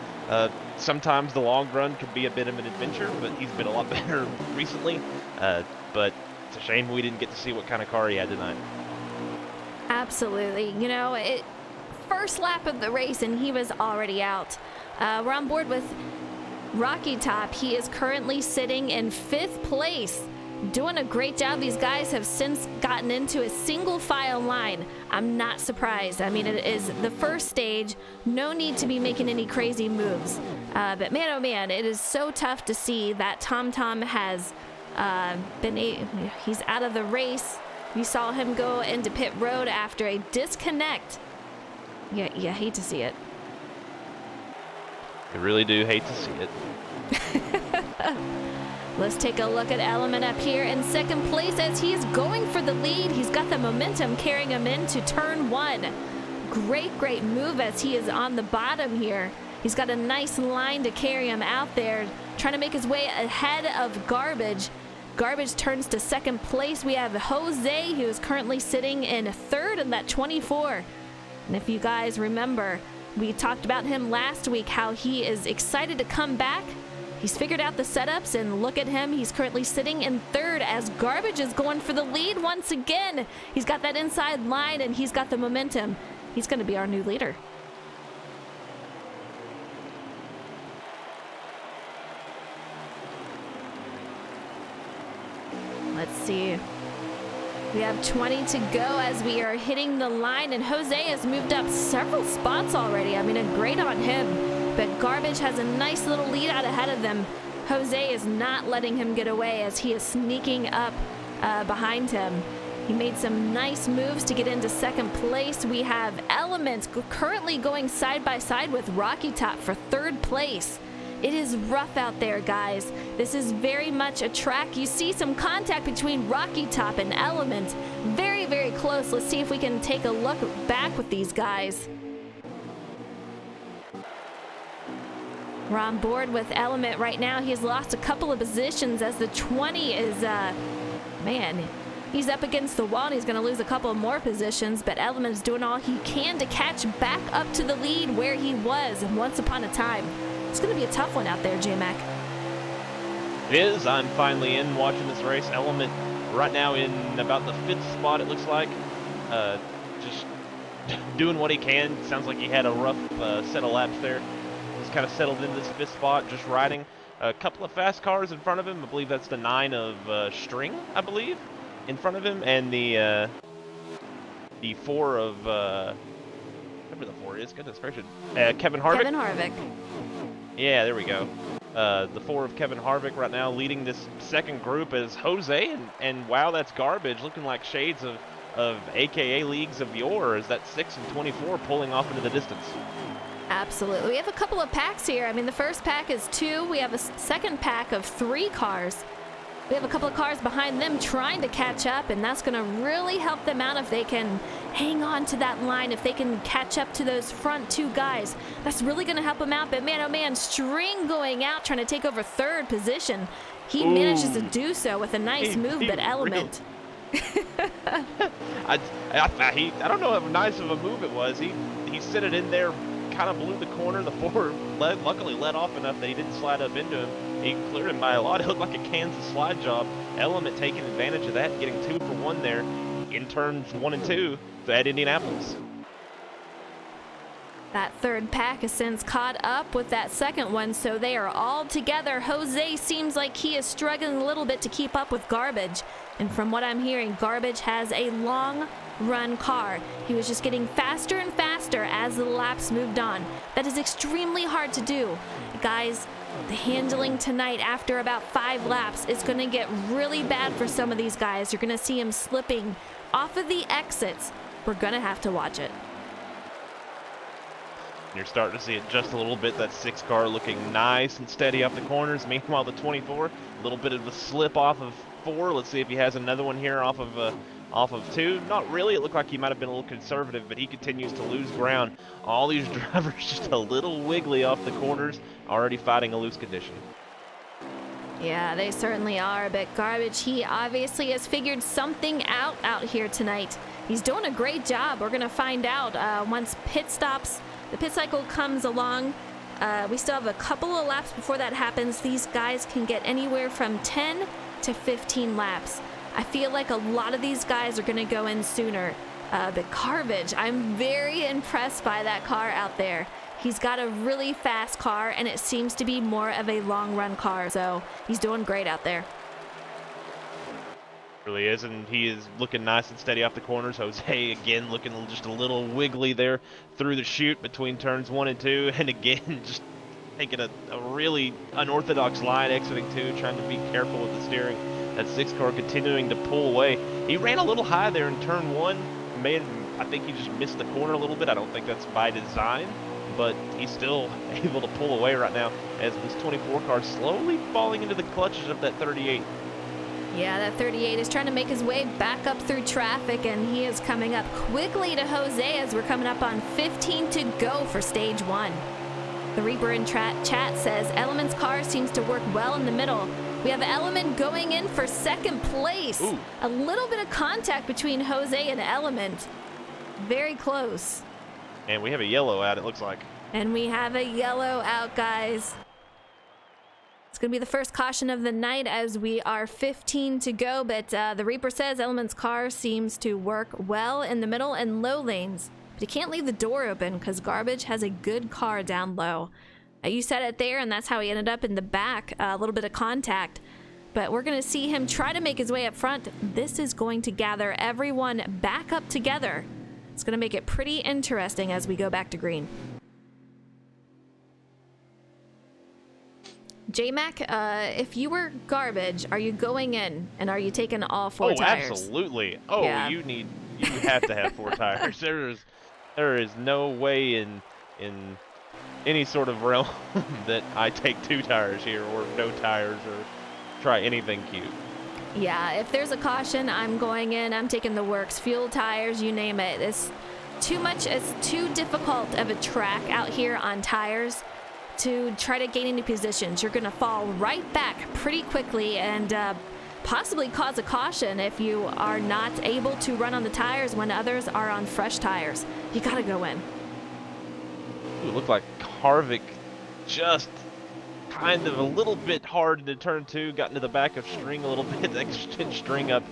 Sometimes the long run could be a bit of an adventure, but he's been a lot better recently. But it's a shame we didn't get to see what kind of car he had tonight.
Absolutely. You know, first lap of the race and he was already out. We're on board with Rocky Top. He is currently sitting in 5th place, doing a great job. These guys have since gotten into a single file line. I'm not surprised. I mean, it is the first stage. No need to be making any crazy moves. But man, oh man, it is so tough to see that TomTom has he's out of the race. We saw him go into pit road after a disconnect. Yeah, you hate to see it.
I really do hate to see it.
Let's take a look at Element up here in 2nd place as he's going for the lead. He's got the momentum carrying him into turn 1. Great move as he is on the bottom here. He's got a nice line to carry him out there, trying to make his way ahead of Garbage. Garbage turns to 2nd place. We have Jose, who is currently sitting in 3rd in that 24. And if you guys remember, we talked about him last week, how he is excited to come back. He's figured out the setups, and look at him. He's currently sitting in 3rd as Garbage is going for the lead once again. He's got that inside line, and he's got the momentum. He's going to be our new leader. Let's see. We have 20 to go as we are hitting the line, and Jose has moved up several spots already. I mean, great on him. But Garbage has a nice little lead out ahead of them. Jose is not letting him get away as he is sneaking up behind him. He made some nice moves to get into second place. We have Element currently going side by side with Rocky Top for third place. It is rough out there, guys. This is very much a track. You see some contact between Rocky Top and Element. Very, very close. Let's see if we can take a look back with these guys. We're on board with Element right now. He has lost a couple of positions as the 20 is, man, he's up against the wall and he's going to lose a couple more positions, but Element is doing all he can to catch back up to the lead where he was once upon a time. It's going to be a tough one out there, J-Mac.
It is. I'm finally in watching this race. Element right now in about the 5th spot, it looks like. Just doing what he can. Sounds like he had a rough set of laps there. He's kind of settled into this 5th spot, just riding. A couple of fast cars in front of him. I believe that's the 9 of String, I believe, in front of him. And the 4 of, whatever the 4 is, goodness gracious, Kevin Harvick.
Kevin Harvick.
Yeah, there we go. The 4 of Kevin Harvick right now leading this second group is Jose, and wow, that's garbage, looking like shades of AKA leagues of yore, as that 6 and 24 pulling off into the distance.
Absolutely. We have a couple of packs here. I mean, the first pack is 2. We have a second pack of 3 cars. We have a couple of cars behind them trying to catch up, and that's going to really help them out if they can hang on to that line, if they can catch up to those front 2 guys. That's really going to help them out, but man, oh man, String going out, trying to take over 3rd position. He manages to do so with a nice move, but Element.
I don't know how nice of a move it was. He set it in there, kind of blew the corner. The 4 luckily let off enough that he didn't slide up into him. He cleared him by a lot. It looked like a Kansas slide job. Element taking advantage of that, getting 2 for 1 there in turns 1 and 2 at Indianapolis.
That third pack has since caught up with that second one, so they are all together. Jose seems like he is struggling a little bit to keep up with Garbage. And from what I'm hearing, Garbage has a long run car. He was just getting faster and faster as the laps moved on. That is extremely hard to do. Guys, the handling tonight after about 5 laps is going to get really bad for some of these guys. You're going to see him slipping off of the exits. We're going to have to watch it.
You're starting to see it just a little bit. That 6 car looking nice and steady up the corners. Meanwhile, the 24, a little bit of a slip off of 4. Let's see if he has another one here off of 2. Not really. It looked like he might have been a little conservative, but he continues to lose ground. All these drivers just a little wiggly off the corners, already fighting a loose condition.
Yeah, they certainly are, but Garbage, he obviously has figured something out here tonight. He's doing a great job. We're going to find out once the pit cycle comes along. We still have a couple of laps before that happens. These guys can get anywhere from 10 to 15 laps. I feel like a lot of these guys are going to go in sooner. But Garbage, I'm very impressed by that car out there. He's got a really fast car, and it seems to be more of a long-run car, so he's doing great out there.
Really is, and he is looking nice and steady off the corners. Jose again looking just a little wiggly there through the chute between turns 1 and 2, and again just taking a really unorthodox line exiting 2, trying to be careful with the steering. That 6 car continuing to pull away. He ran a little high there in turn 1. I think he just missed the corner a little bit. I don't think that's by design, but he's still able to pull away right now as this 24 car slowly falling into the clutches of that 38.
Yeah, that 38 is trying to make his way back up through traffic, and he is coming up quickly to Jose as we're coming up on 15 to go for stage 1. The Reaper in chat says, Element's car seems to work well in the middle. We have Element going in for second place.
Ooh.
A little bit of contact between Jose and Element. Very close.
And we have a yellow out, it looks like.
And we have a yellow out, guys. It's going to be the first caution of the night as we are 15 to go, but the Reaper says Element's car seems to work well in the middle and low lanes. But he can't leave the door open because Garbage has a good car down low. You said it there, and that's how he ended up in the back, a little bit of contact. But we're going to see him try to make his way up front. This is going to gather everyone back up together. It's going to make it pretty interesting as we go back to green. J-Mac, if you were Garbage, are you going in and are you taking all 4 tires?
Absolutely. Oh,
Yeah.
you have to have 4 tires. There is no way in any sort of realm that I take 2 tires here or no tires or try anything cute.
Yeah, if there's a caution, I'm going in. I'm taking the works. Fuel, tires, you name it. It's too much. It's too difficult of a track out here on tires to try to gain any positions. You're going to fall right back pretty quickly and possibly cause a caution if you are not able to run on the tires when others are on fresh tires. You got to go in.
Ooh, looked like Harvick just kind of a little bit hard into turn 2, got into the back of String a little bit, extend String up,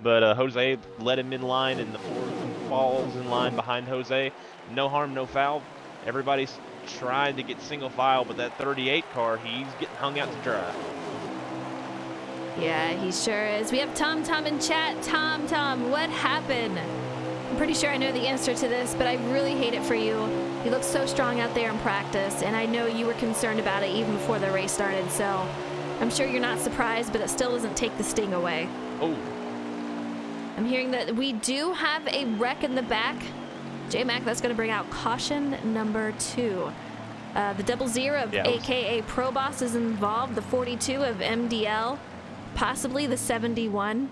but Jose led him in line, and the 4 falls in line behind Jose. No harm, no foul. Everybody's trying to get single file, but that 38 car, he's getting hung out to dry.
Yeah, he sure is. We have Tom in chat. Tom, what happened? I'm pretty sure I know the answer to this, but I really hate it for you. You look so strong out there in practice, and I know you were concerned about it even before the race started, so I'm sure you're not surprised, but it still doesn't take the sting away.
Oh.
I'm hearing that we do have a wreck in the back. J-Mac, that's going to bring out caution number 2. The 00 of AKA Pro Boss is involved, the 42 of MDL, possibly the 71.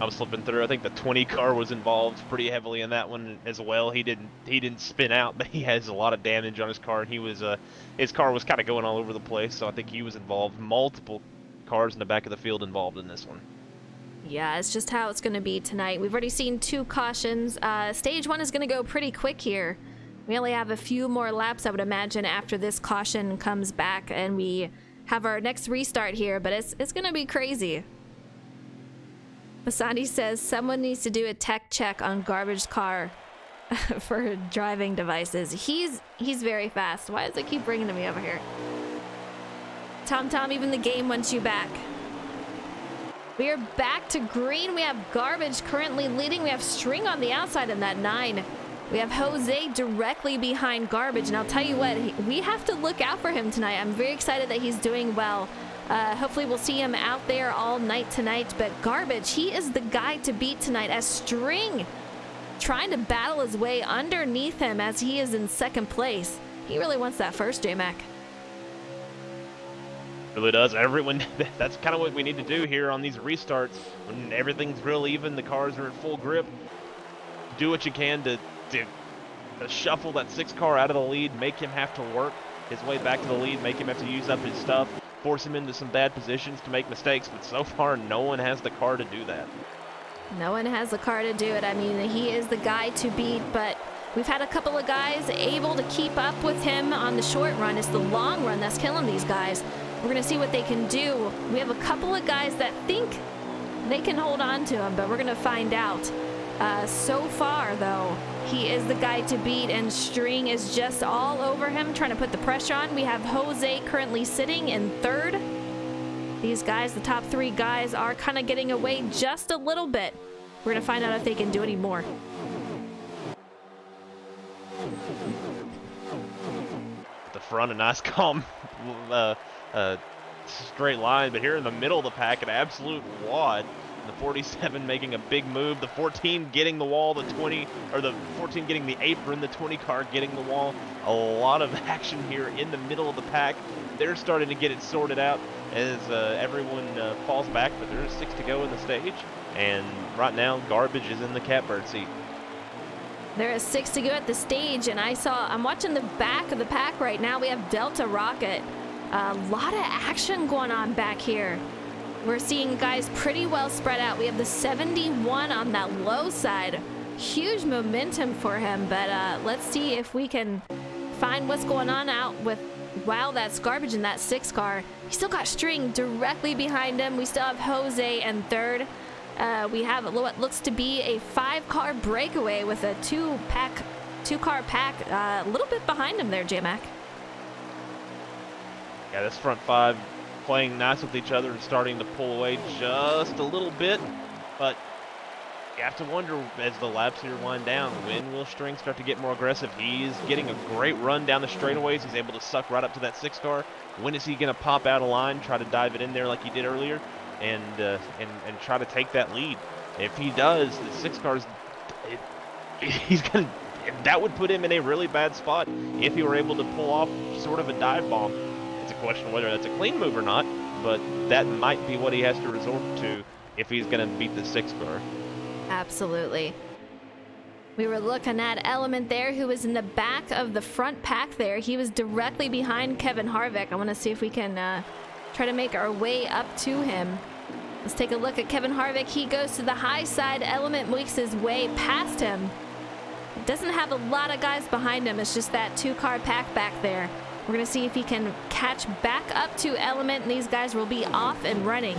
I was slipping through. I think the 20 car was involved pretty heavily in that one as well. He didn't spin out, but he has a lot of damage on his car, and he was his car was kind of going all over the place. So I think he was involved. Multiple cars in the back of the field involved in this one.
Yeah, it's just how it's going to be tonight. We've already seen 2 cautions. Stage 1 is going to go pretty quick here. We only have a few more laps, I would imagine, after this caution comes back, and we have our next restart here. But it's going to be crazy. Masandi says someone needs to do a tech check on Garbage's car for driving devices. He's very fast. Why does it keep bringing me over here? Tom, even the game wants you back. We are back to green. We have Garbage currently leading. We have String on the outside in that 9. We have Jose directly behind Garbage. And I'll tell you what, we have to look out for him tonight. I'm very excited that he's doing well. Hopefully we'll see him out there all night tonight. But Garbage, he is the guy to beat tonight, as String trying to battle his way underneath him as he is in 2nd place. He really wants that first, J-Mac.
Really does. Everyone, that's kind of what we need to do here on these restarts. When everything's real even, the cars are in full grip. Do what you can to shuffle that 6 car out of the lead, make him have to work his way back to the lead, make him have to use up his stuff, force him into some bad positions to make mistakes, but so far no one has the car to do that.
No one has the car to do it. I mean, he is the guy to beat, but we've had a couple of guys able to keep up with him on the short run. It's the long run that's killing these guys. We're going to see what they can do. We have a couple of guys that think they can hold on to him, but we're going to find out. So far, though, he is the guy to beat, and String is just all over him, trying to put the pressure on. We have Jose currently sitting in 3rd. These guys, the top 3 guys, are kind of getting away just a little bit. We're going to find out if they can do any more.
At the front, a nice calm straight line, but here in the middle of the pack, an absolute wad. The 47 making a big move, the 14 getting the wall, the 20, or the 14 getting the apron, the 20 car getting the wall. A lot of action here in the middle of the pack. They're starting to get it sorted out as everyone falls back, but there's 6 to go in the stage. And right now, Garbage is in the catbird seat.
There is 6 to go at the stage, and I'm watching the back of the pack right now. We have Delta Rocket. A lot of action going on back here. We're seeing guys pretty well spread out. We have the 71 on that low side. Huge momentum for him, but let's see if we can find what's going on out with, wow, that's Garbage in that 6 car. He still got String directly behind him. We still have Jose in 3rd. We have what looks to be a 5-car breakaway with a 2-car pack a little bit behind him there, J-Mac.
Yeah, this front 5 playing nice with each other and starting to pull away just a little bit, but You have to wonder, as the laps here wind down, when will String start to get more aggressive? He's getting a great run down the straightaways. He's able to suck right up to that 6 car. When is he going to pop out of line, try to dive it in there like he did earlier, and try to take that lead? If he does, the 6 car's he's going to. That would put him in a really bad spot if he were able to pull off sort of a dive bomb. It's a question of whether that's a clean move or not, but that might be what he has to resort to if he's going to beat the 6 car.
Absolutely. We were looking at Element there, who was in the back of the front pack there. He was directly behind Kevin Harvick. I want to see if we can try to make our way up to him. Let's take a look at Kevin Harvick. He goes to the high side. Element makes his way past him. Doesn't have a lot of guys behind him. It's just that 2-car pack back there. We're going to see if he can catch back up to Element, and these guys will be off and running.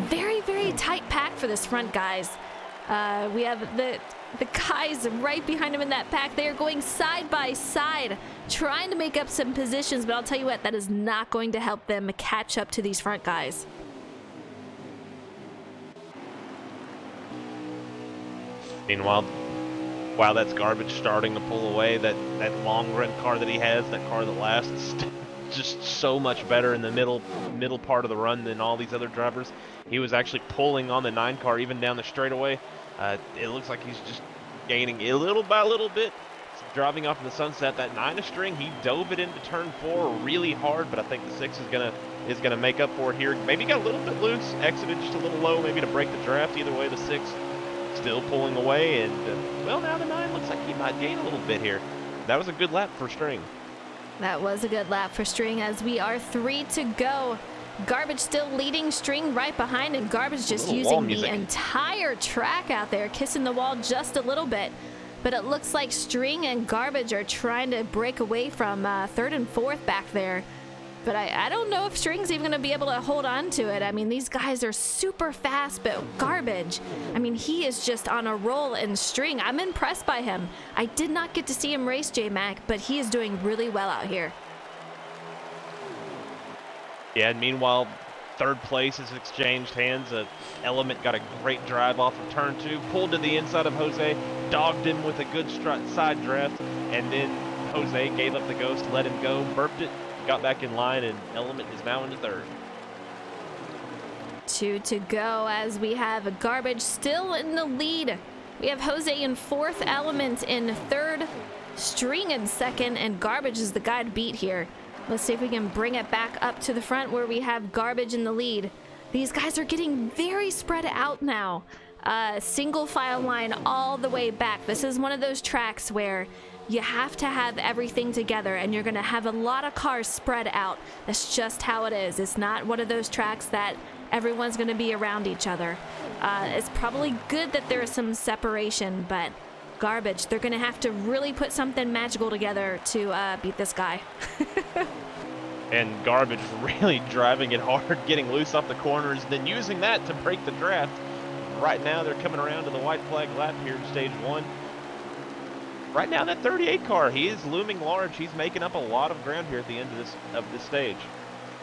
Very, very tight pack for this front, guys. We have the guys right behind him in that pack. They are going side by side, trying to make up some positions, but I'll tell you what, that is not going to help them catch up to these front guys.
Meanwhile, while that's Garbage starting to pull away, that long run car that he has, that car that lasts, just so much better in the middle part of the run than all these other drivers. He was actually pulling on the 9 car even down the straightaway. It looks like he's just gaining a little by a little bit. Driving off in the sunset, that 9 of String, he dove it into turn 4 really hard, but I think the 6 is gonna make up for it here. Maybe got a little bit loose, exited just a little low, maybe to break the draft. Either way, the 6 still pulling away, and well, now the 9 looks like he might gain a little bit here. That was a good lap for String.
That was a good lap for String, as we are 3 to go. Garbage still leading, String right behind, and Garbage just using the entire track out there, kissing the wall just a little bit. But it looks like String and Garbage are trying to break away from 3rd and 4th back there. But I don't know if String's even going to be able to hold on to it. I mean, these guys are super fast, but Garbage, I mean, he is just on a roll, and String, I'm impressed by him. I did not get to see him race J-Mac, but he is doing really well out here.
Yeah, and meanwhile, 3rd place has exchanged hands. Element got a great drive off of turn 2, pulled to the inside of Jose, dogged him with a good side draft, and then Jose gave up the ghost, let him go, burped it, got back in line, and Element is now into 3rd.
2 to go, as we have Garbage still in the lead. We have Jose in 4th, Element in 3rd, String in 2nd, and Garbage is the guy to beat here. Let's see if we can bring it back up to the front where we have Garbage in the lead. These guys are getting very spread out now. Single file line all the way back. This is one of those tracks where you have to have everything together, and you're going to have a lot of cars spread out. That's just how it is. It's not one of those tracks that everyone's going to be around each other. It's probably good that there is some separation, but Garbage, they're going to have to really put something magical together to beat this guy.
And Garbage really driving it hard, getting loose off the corners, then using that to break the draft. Right now, they're coming around to the white flag lap here in stage 1. Right now, that 38 car, he is looming large. He's making up a lot of ground here at the end of this stage.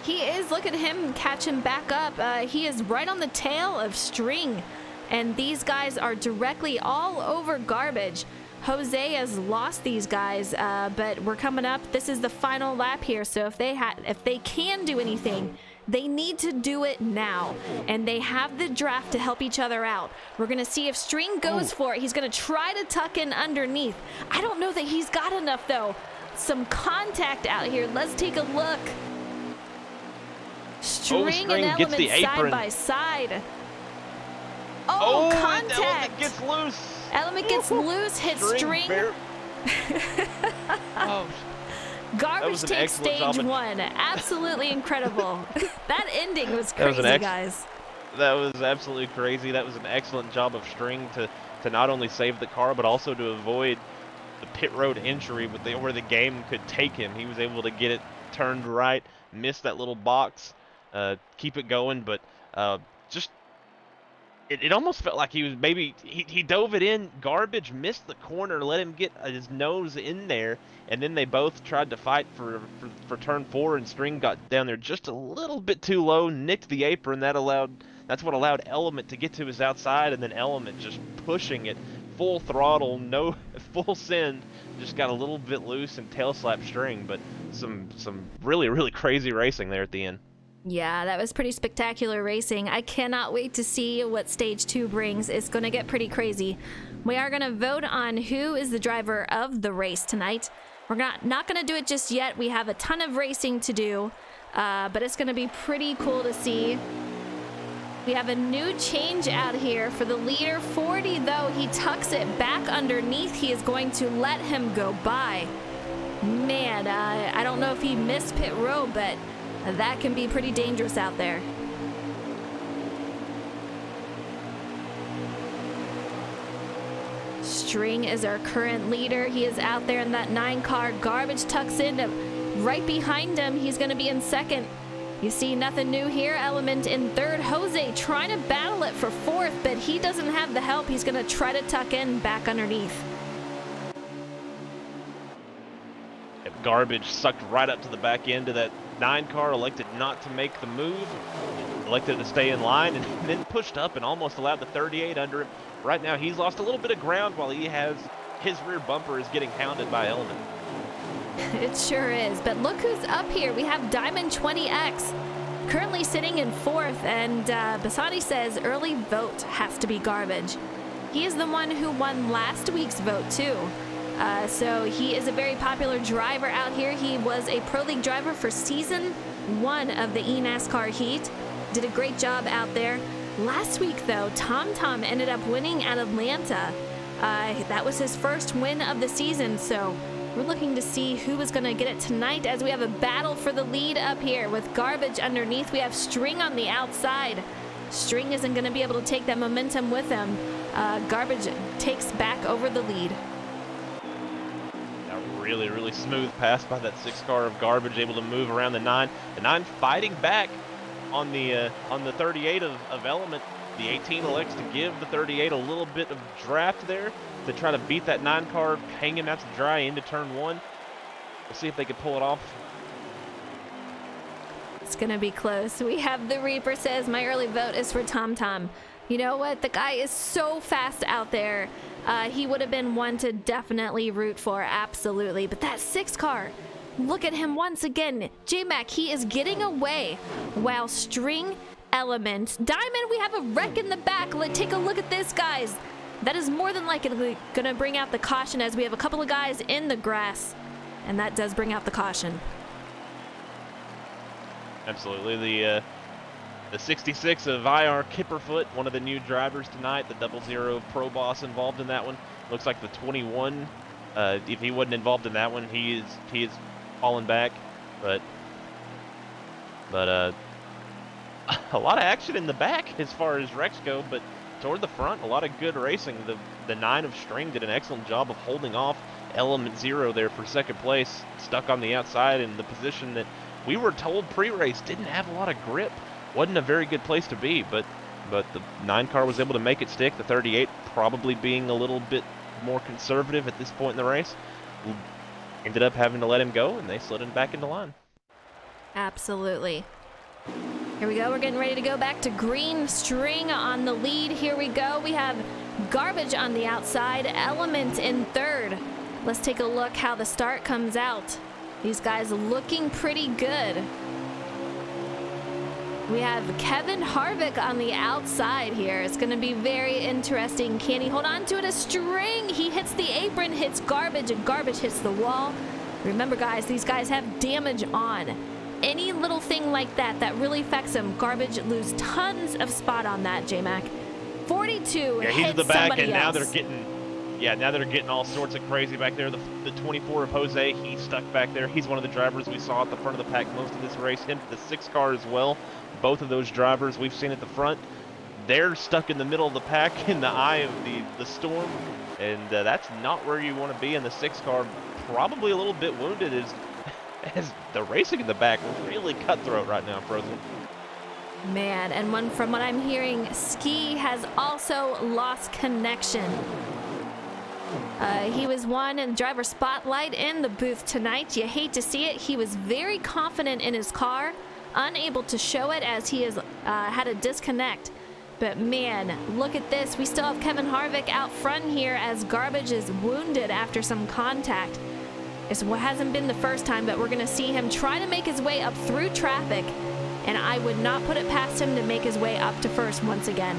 He is. Look at him catch him back up. He is right on the tail of String. And these guys are directly all over Garbage. Jose has lost these guys, but we're coming up. This is the final lap here, so if they can do anything, they need to do it now. And they have the draft to help each other out. We're going to see if String goes for it. He's going to try to tuck in underneath. I don't know that he's got enough, though. Some contact out here. Let's take a look. String and Element side by side. Oh, contact!
Element gets loose.
Element gets loose, hits String. Garbage takes stage 1. Absolutely incredible. That ending was crazy, guys.
That was absolutely crazy. That was an excellent job of String to not only save the car, but also to avoid the pit road entry where the game could take him. He was able to get it turned right, miss that little box, keep it going, but just it almost felt like he was he dove it in. Garbage missed the corner, let him get his nose in there, and then they both tried to fight for turn 4, and String got down there just a little bit too low, nicked the apron. That That's what allowed Element to get to his outside, and then Element just pushing it full throttle, no full send, just got a little bit loose and tail slap string, but some really crazy racing there at the end.
Yeah, that was pretty spectacular racing. I cannot wait to see what stage 2 brings. It's going to get pretty crazy. We are going to vote on who is the driver of the race tonight. We're not going to do it just yet. We have a ton of racing to do, but it's going to be pretty cool to see. We have a new change out here for the leader. 40, though, he tucks it back underneath. He is going to let him go by. Man, I don't know if he missed pit road, but that can be pretty dangerous out there. String is our current leader. He is out there in that 9 car. Garbage tucks in right behind him. He's going to be in second. You see nothing new here. Element in third. Jose trying to battle it for fourth, but he doesn't have the help. He's going to try to tuck in back underneath.
Garbage sucked right up to the back end of that 9 car, elected not to make the move, elected to stay in line, and then pushed up and almost allowed the 38 under him. Right now he's lost a little bit of ground while he has his rear bumper is getting hounded by Element.
It sure is, but look who's up here. We have Diamond 20X currently sitting in fourth, and Bassani says early vote has to be Garbage. He is the one who won last week's vote too. So he is a very popular driver out here. He was a Pro League driver for season 1 of the eNASCAR Heat. Did a great job out there. Last week, though, TomTom ended up winning at Atlanta. That was his first win of the season, so we're looking to see who is going to get it tonight as we have a battle for the lead up here with Garbage underneath. We have String on the outside. String isn't going to be able to take that momentum with him. Garbage takes back over the lead.
Really smooth pass by that 6 car of Garbage, able to move around the 9. The 9 fighting back on the 38 of Element. The 18 elects to give the 38 a little bit of draft there to try to beat that 9 car, hang him out to dry into turn 1. We'll see if they can pull it off.
It's gonna be close. We have the Reaper says my early vote is for TomTom. You know what? The guy is so fast out there. He would have been one to definitely root for, absolutely. But that 6 car, look at him once again. J-Mac, he is getting away while String, Element, Diamond, we have a wreck in the back. Take a look at this, guys. That is more than likely going to bring out the caution as we have a couple of guys in the grass. And that does bring out the caution.
Absolutely. The 66 of IR Kipperfoot, one of the new drivers tonight, the 00 Pro Boss involved in that one. Looks like the 21, if he wasn't involved in that one, he is falling back. But a lot of action in the back as far as wrecks go, but toward the front, a lot of good racing. The 9 of String did an excellent job of holding off Element 0 there for second place, stuck on the outside in the position that we were told pre-race didn't have a lot of grip. Wasn't a very good place to be, but the 9 car was able to make it stick. The 38 probably being a little bit more conservative at this point in the race. Ended up having to let him go, and they slid him back into line.
Absolutely. Here we go. We're getting ready to go back to green. String on the lead. Here we go. We have Garbage on the outside. Element in third. Let's take a look how the start comes out. These guys looking pretty good. We have Kevin Harvick on the outside here. It's going to be very interesting. Can he hold on to it? A String. He hits the apron, hits Garbage, and Garbage hits the wall. Remember, guys, these guys have damage on. Any little thing like that really affects him. Garbage lose tons of spot on that, J-Mac. 42
he's
hits
in the back, and now
else.
they're getting all sorts of crazy back there. The 24 of Jose, he's stuck back there. He's one of the drivers we saw at the front of the pack most of this race. Him, the 6 car as well. Both of those drivers we've seen at the front, they're stuck in the middle of the pack in the eye of the storm, and that's not where you want to be. In the 6 car, probably a little bit wounded as the racing in the back really cutthroat right now, Frozen.
Man, and from what I'm hearing, Ski has also lost connection. He was one in driver spotlight in the booth tonight. You hate to see it. He was very confident in his car, unable to show it as he has had a disconnect. But man, look at this. We still have Kevin Harvick out front here as Garbage is wounded after some contact. It hasn't been the first time, but we're going to see him try to make his way up through traffic. And I would not put it past him to make his way up to first once again.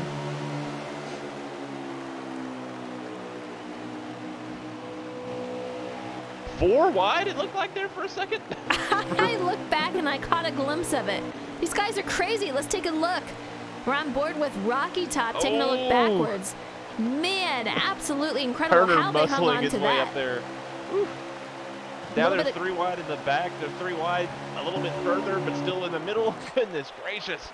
Four wide, it looked like there for a second.
I looked back and I caught a glimpse of it. These guys are crazy. Let's take a look. We're on board with Rocky Top, taking a look backwards. Man, absolutely incredible
Turner
how they hung
muscling
on
his
to
way
that.
up there. Whew. Now they're 3 wide in the back. They're 3 wide a little bit further, but still in the middle. Goodness gracious.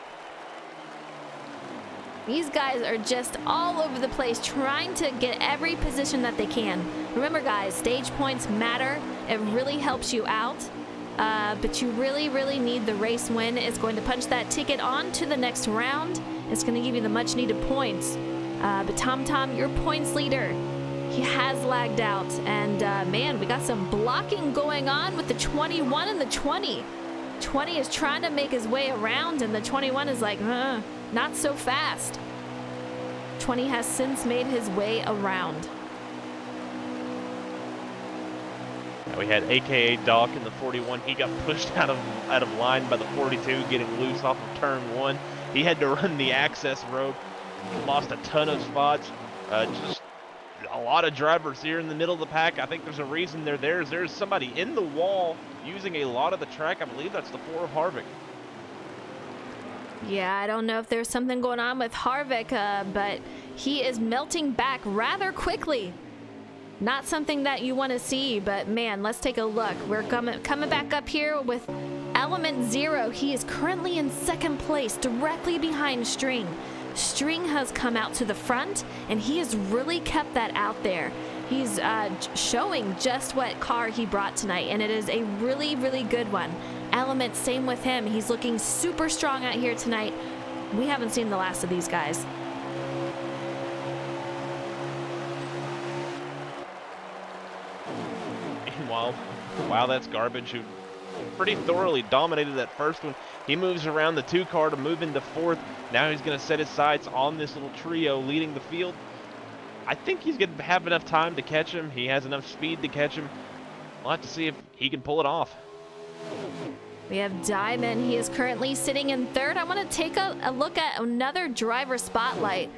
These guys are just all over the place trying to get every position that they can. Remember, guys, stage points matter. It really helps you out. But you really, really need the race win. It's going to punch that ticket on to the next round. It's going to give you the much needed points. But Tom, your points leader, he has lagged out. And man, we got some blocking going on with the 21 and the 20. 20 is trying to make his way around, and the 21 is like, not so fast. 20 has since made his way around.
We had AKA Doc in the 41. He got pushed out of line by the 42, getting loose off of turn 1. He had to run the access road. He lost a ton of spots. Just a lot of drivers here in the middle of the pack. I think there's a reason they're there. There's somebody in the wall using a lot of the track. I believe that's the 4 of Harvick.
Yeah, I don't know if there's something going on with Harvick, but he is melting back rather quickly. Not something that you want to see, but man, let's take a look. We're coming back up here with Element 0. He is currently in second place, directly behind String. String has come out to the front, and he has really kept that out there. He's showing just what car he brought tonight, and it is a really, really good one. Element, same with him. He's looking super strong out here tonight. We haven't seen the last of these guys.
Meanwhile, wow, that's Garbage, who pretty thoroughly dominated that first one. He moves around the 2 car to move into 4th. Now he's going to set his sights on this little trio leading the field. I think he's going to have enough time to catch him. He has enough speed to catch him. We'll have to see if he can pull it off.
We have Diamond. He is currently sitting in 3rd. I want to take a look at another driver spotlight.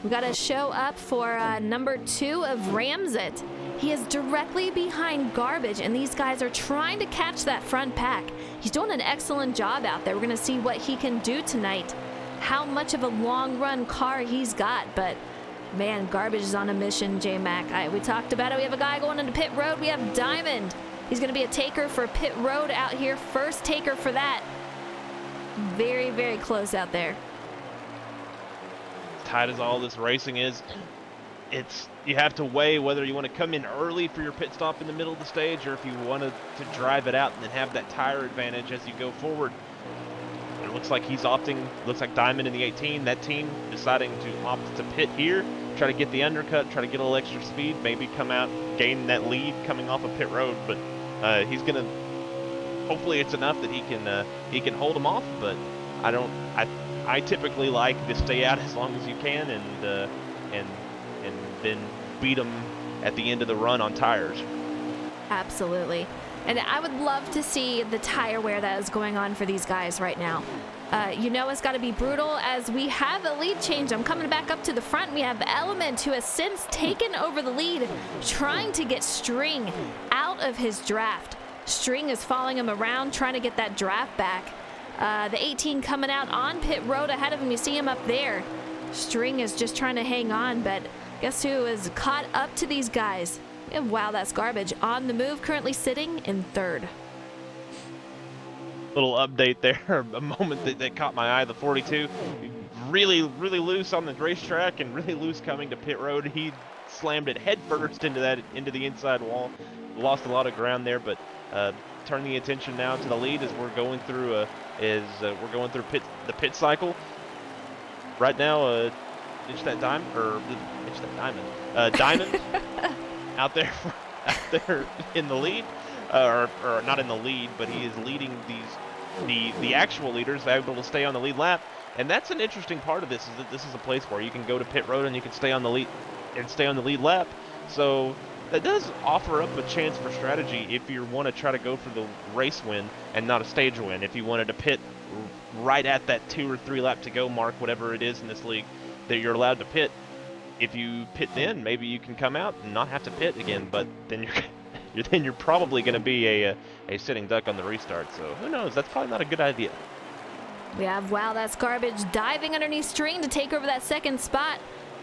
We got to show up for number 2 of Ramsett. He is directly behind Garbage, and these guys are trying to catch that front pack. He's doing an excellent job out there. We're going to see what he can do tonight. How much of a long run car he's got, but man, Garbage is on a mission, J-Mac. We talked about it. We have a guy going into pit road. We have Diamond. He's going to be a taker for pit road out here. First taker for that. Very, very close out there.
As tight as all this racing is, you have to weigh whether you want to come in early for your pit stop in the middle of the stage, or if you wanted to drive it out and then have that tire advantage as you go forward. It looks like he's opting, looks like Diamond in the 18, that team deciding to opt to pit here, try to get the undercut, try to get a little extra speed, maybe come out, gain that lead coming off of pit road, but he's gonna, hopefully it's enough that he can hold him off, but I typically like to stay out as long as you can and then beat them at the end of the run on tires.
Absolutely. And I would love to see the tire wear that is going on for these guys right now. You know it's got to be brutal as we have a lead change. I'm coming back up to the front. We have Element, who has since taken over the lead, trying to get String out of his draft. String is following him around, trying to get that draft back. The 18 coming out on pit road ahead of him. You see him up there. String is just trying to hang on, but guess who is caught up to these guys? And wow, that's Garbage on the move, currently sitting in 3rd.
Little update there, a moment that caught my eye. The 42, really loose on the racetrack and really loose coming to pit road. He slammed it head first into the inside wall. Lost a lot of ground there, but turn the attention now to the lead as we're going through the pit cycle. Right now, Diamond out there in the lead, or not in the lead, but he is leading the actual leaders, able to stay on the lead lap. And that's an interesting part of this, is that this is a place where you can go to pit road and you can stay on the lead lap. So that does offer up a chance for strategy if you want to try to go for the race win and not a stage win. If you wanted to pit right at that 2 or 3 lap to go mark, whatever it is in this league that you're allowed to pit. If you pit then, maybe you can come out and not have to pit again, but then you're probably going to be a sitting duck on the restart. So who knows? That's probably not a good idea.
We have Wow That's Garbage diving underneath String to take over that second spot.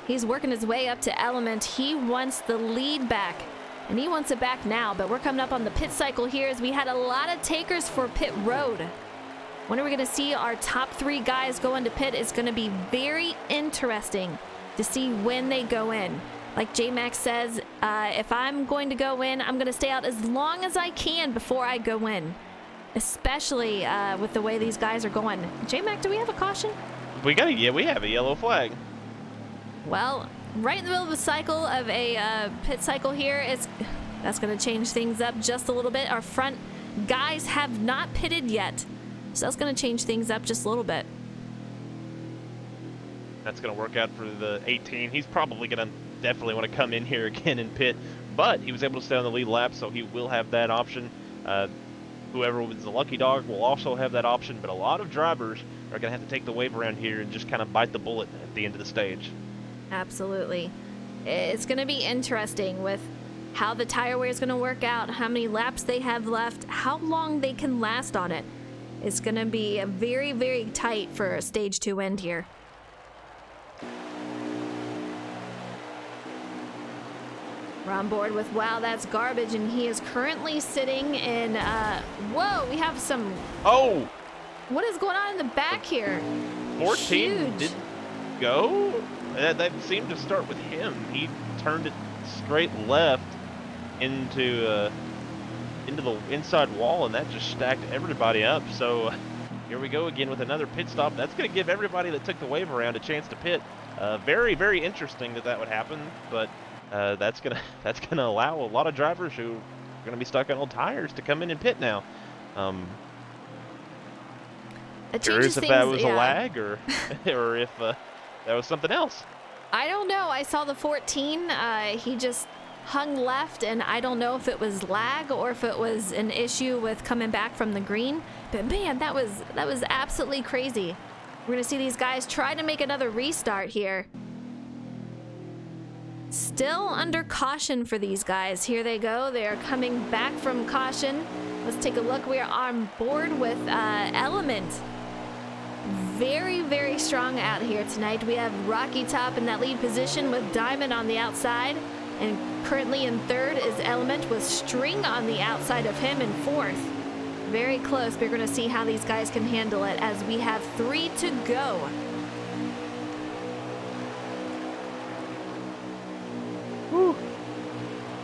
He's working his way up to Element. He wants the lead back, and he wants it back now, but we're coming up on the pit cycle here as we had a lot of takers for pit road. When are we going to see our top 3 guys go into pit? It's going to be very interesting to see when they go in. Like J-Max says, if I'm going to go in, I'm going to stay out as long as I can before I go in, especially with the way these guys are going. J-Max, do we have a caution?
We have a yellow flag.
Well, right in the middle of the cycle of a pit cycle here, that's going to change things up just a little bit. Our front guys have not pitted yet, so that's going to change things up just a little bit.
That's going to work out for the 18. He's probably going to definitely want to come in here again and pit, but he was able to stay on the lead lap, so he will have that option. Whoever was the lucky dog will also have that option, but a lot of drivers are going to have to take the wave around here and just kind of bite the bullet at the end of the stage.
Absolutely. It's going to be interesting with how the tire wear is going to work out, how many laps they have left, how long they can last on it. It's going to be a very, very tight for a stage 2 end here. We're on board with Wow That's Garbage, and he is currently sitting in, whoa, we have some...
Oh!
What is going on in the back here?
14
Huge.
didn't go? That seemed to start with him. He turned it straight left into the inside wall, and that just stacked everybody up. So here we go again with another pit stop. That's going to give everybody that took the wave around a chance to pit. Very, very interesting that would happen, but that's gonna allow a lot of drivers who are going to be stuck on old tires to come in and pit now. Curious if that was a lag or if that was something else.
I don't know. I saw the 14. He just hung left, and I don't know if it was lag or if it was an issue with coming back from the green. But man, that was absolutely crazy. We're gonna see these guys try to make another restart here. Still under caution for these guys. Here they go. They are coming back from caution. Let's take a look. We are on board with Element. Very, very strong out here tonight. We have Rocky Top in that lead position with Diamond on the outside. And currently in third is Element with String on the outside of him in fourth. Very close. We're going to see how these guys can handle it as we have 3 to go.
Whew.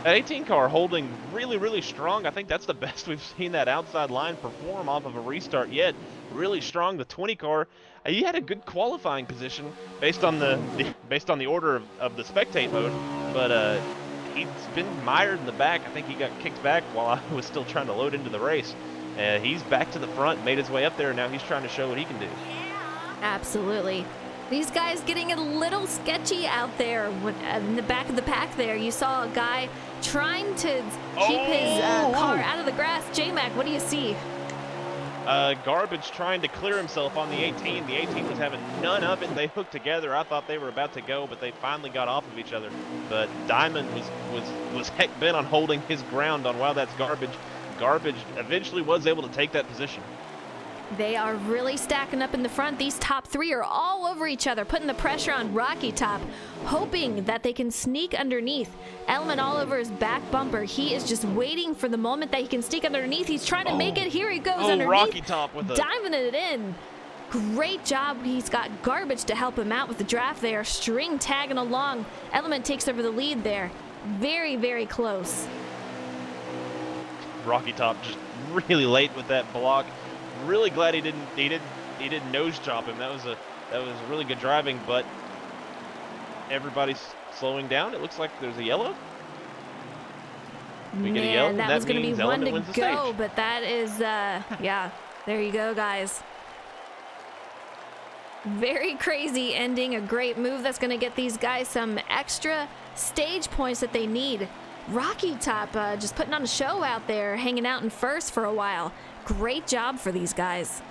That 18 car holding really, really strong. I think that's the best we've seen that outside line perform off of a restart yet. Really strong. The 20 car, he had a good qualifying position based on the order of the spectate mode, but he's been mired in the back. I think he got kicked back while I was still trying to load into the race. He's back to the front, made his way up there, and now he's trying to show what he can do.
Absolutely. These guys getting a little sketchy out there in the back of the pack there. You saw a guy trying to keep his car out of the grass. J-Mac, what do you see?
Garbage trying to clear himself on the 18. The 18 was having none of it. They hooked together. I thought they were about to go, but they finally got off of each other. But Diamond was heck bent on holding his ground on Wow That's Garbage. Garbage eventually was able to take that position.
They are really stacking up in the front. These top 3 are all over each other, putting the pressure on Rocky Top, hoping that they can sneak underneath. Element all over his back bumper. He is just waiting for the moment that he can sneak underneath. He's trying to make it. Here he goes underneath.
Rocky Top with
diving it in. Great job. He's got Garbage to help him out with the draft there. String tagging along. Element takes over the lead there. Very, very close.
Rocky Top just really late with that block. Really glad he didn't nose chop him. That was really good driving, but everybody's slowing down. It looks like there's a yellow. We get a yellow.
That was going to be one to go,
stage.
but that is yeah. There you go, guys. Very crazy ending, a great move that's going to get these guys some extra stage points that they need. Rocky Top just putting on a show out there, hanging out in first for a while. Great job for these guys.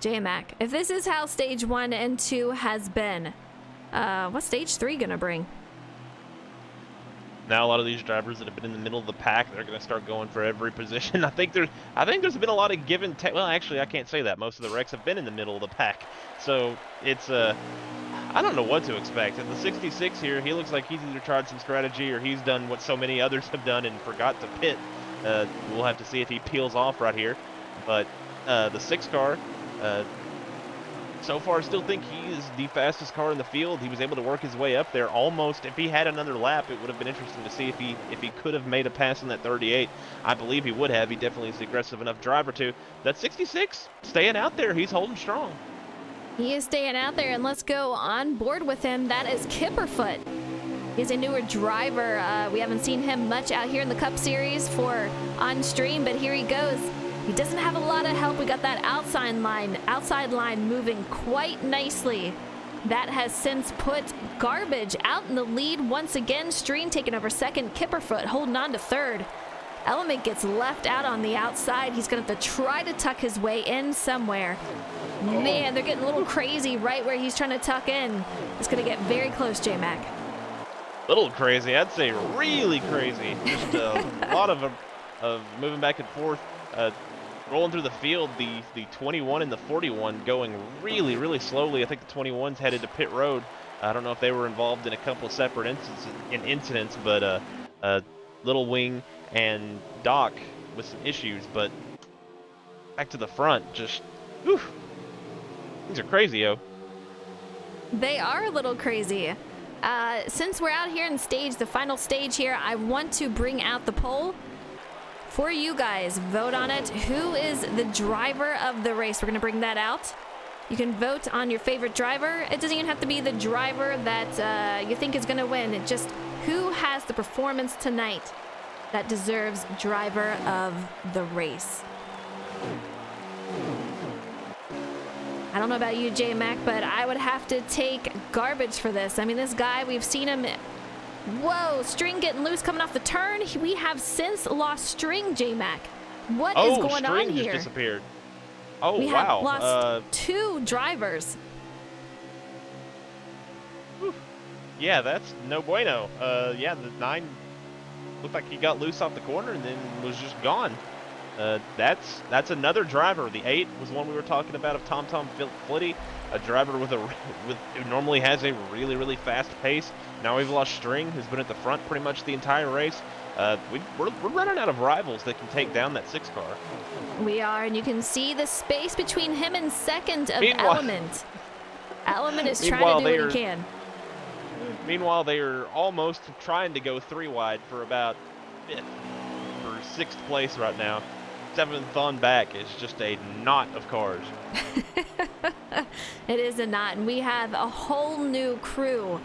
J-Mac, if this is how stage 1 and 2 has been, what's stage 3 gonna bring?
Now a lot of these drivers that have been in the middle of the pack, they're going to start going for every position. I think there's been a lot of give and take. Well, actually, I can't say that. Most of the wrecks have been in the middle of the pack, so it's I don't know what to expect. At the 66 here, he looks like he's either tried some strategy or he's done what so many others have done and forgot to pit. We'll have to see if he peels off right here. But the 6 car, so far, I still think he is the fastest car in the field. He was able to work his way up there almost. If he had another lap, it would have been interesting to see if he could have made a pass in that 38. I believe he would have. He definitely is the aggressive enough driver to. That 66, staying out there. He's holding strong.
He is staying out there, and let's go on board with him. That is Kipperfoot. He's a newer driver. We haven't seen him much out here in the Cup Series for on stream, but here he goes. He doesn't have a lot of help. We got that outside line moving quite nicely. That has since put Garbage out in the lead once again. Stream taking over second. Kipperfoot holding on to third. Element gets left out on the outside. He's going to have to try to tuck his way in somewhere. Man, they're getting a little crazy right where he's trying to tuck in. It's going to get very close, J-Mac.
Little crazy. I'd say really crazy. Just a lot of moving back and forth. Rolling through the field, the 21 and the 41 going really, really slowly. I think the 21's headed to pit road. I don't know if they were involved in a couple of separate incidents, but Little Wing and Doc with some issues. But back to the front, just, whew, things are crazy, yo.
They are a little crazy. Since we're out here in the final stage here, I want to bring out the poll for you guys. Vote on it. Who is the driver of the race? We're going to bring that out. You can vote on your favorite driver. It doesn't even have to be the driver that you think is going to win. It just who has the performance tonight that deserves driver of the race. I don't know about you, J-Mac, but I would have to take Garbage for this. I mean, this guy, we've seen him. Whoa, String getting loose coming off the turn. We have since lost String, J-Mac. What is going on
String
here?
just disappeared. Oh,
we
wow.
have lost 2 drivers.
Whew. Yeah, that's no bueno. Yeah, the 9 looked like he got loose off the corner and then was just gone. That's another driver. The 8 was one we were talking about of Tom Flitty, a driver who normally has a really, really fast pace. Now we've lost String, who's been at the front pretty much the entire race. We're running out of rivals that can take down that 6 car.
We are, and you can see the space between him and second of
Meanwhile-
Element. Element is trying to do what he can.
Meanwhile, they are almost trying to go 3 wide for about 5th or 6th place right now. 7th on back is just a knot of cars.
It is a knot, and we have a whole new crew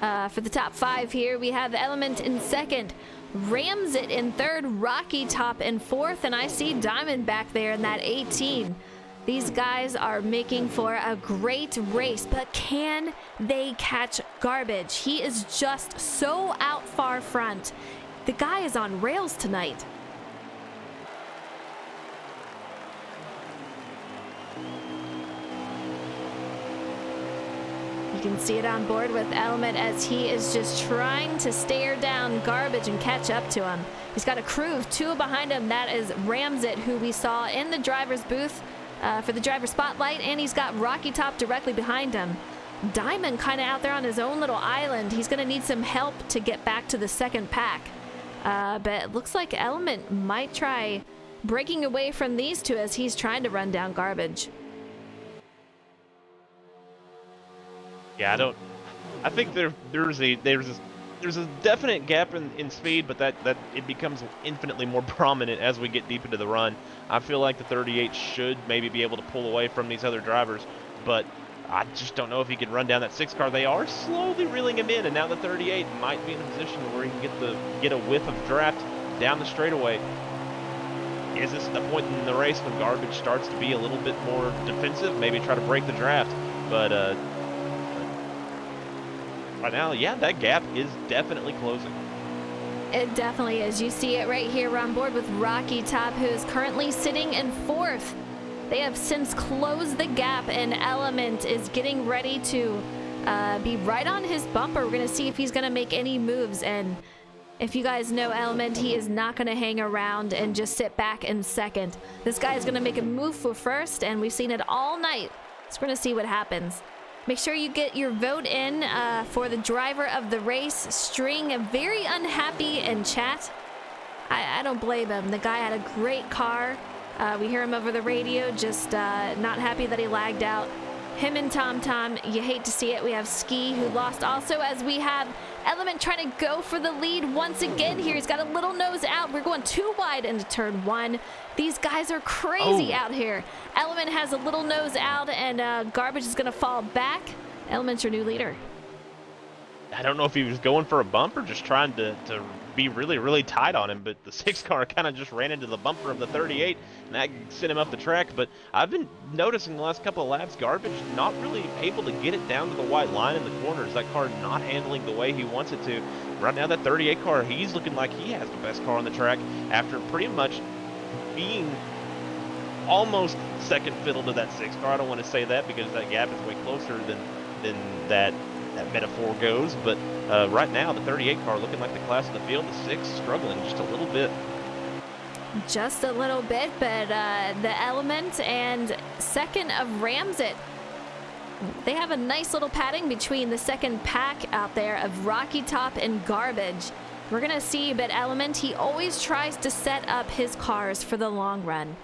for the top 5 here. We have Element in second, Ramsit in third, Rocky Top in fourth, and I see Diamond back there in that 18. These guys are making for a great race, but can they catch Garbage? He is just so out far front. The guy is on rails tonight. You can see it on board with Element as he is just trying to stare down Garbage and catch up to him. He's got a crew of 2 behind him. That is Ramsit, who we saw in the driver's booth for the driver spotlight, and he's got Rocky Top directly behind him. Diamond kind of out there on his own little island. He's going to need some help to get back to the second pack. But it looks like Element might try breaking away from these 2 as he's trying to run down Garbage.
Yeah, I think there's a definite gap in speed, but that it becomes infinitely more prominent as we get deep into the run. I feel like the 38 should maybe be able to pull away from these other drivers, but I just don't know if he can run down that 6 car. They are slowly reeling him in, and now the 38 might be in a position where he can get a whiff of draft down the straightaway. Is this the point in the race when Garbage starts to be a little bit more defensive, maybe try to break the draft? But right now, yeah, that gap is definitely closing.
It definitely is. You see it right here. We're on board with Rocky Top, who is currently sitting in 4th. They have since closed the gap, and Element is getting ready to be right on his bumper. We're going to see if he's going to make any moves. And if you guys know Element, he is not going to hang around and just sit back in 2nd. This guy is going to make a move for 1st, and we've seen it all night. So we're going to see what happens. Make sure you get your vote in for the driver of the race. String very unhappy in chat. I don't blame him. The guy had a great car. We hear him over the radio, just not happy that he lagged out. Him and Tom, you hate to see it. We have Ski, who lost also, as we have Element trying to go for the lead once again here. He's got a little nose out. We're going too wide into turn 1. These guys are crazy out here. Element has a little nose out, and Garbage is going to fall back. Element's your new leader.
I don't know if he was going for a bump or just trying to be really, really tight on him, but the 6 car kind of just ran into the bumper of the 38, and that sent him up the track. But I've been noticing the last couple of laps, Garbage not really able to get it down to the white line in the corners. That car not handling the way he wants it to. Right now, that 38 car, he's looking like he has the best car on the track after pretty much being almost second fiddle to that 6 car. I don't want to say that because that gap is way closer than that metaphor goes, but right now the 38 car looking like the class of the field, the 6 struggling just a little bit.
Just a little bit, but the Element and 2nd of Ramsett, they have a nice little padding between the 2nd pack out there of Rocky Top and Garbage. We're gonna see, but Element, he always tries to set up his cars for the long run.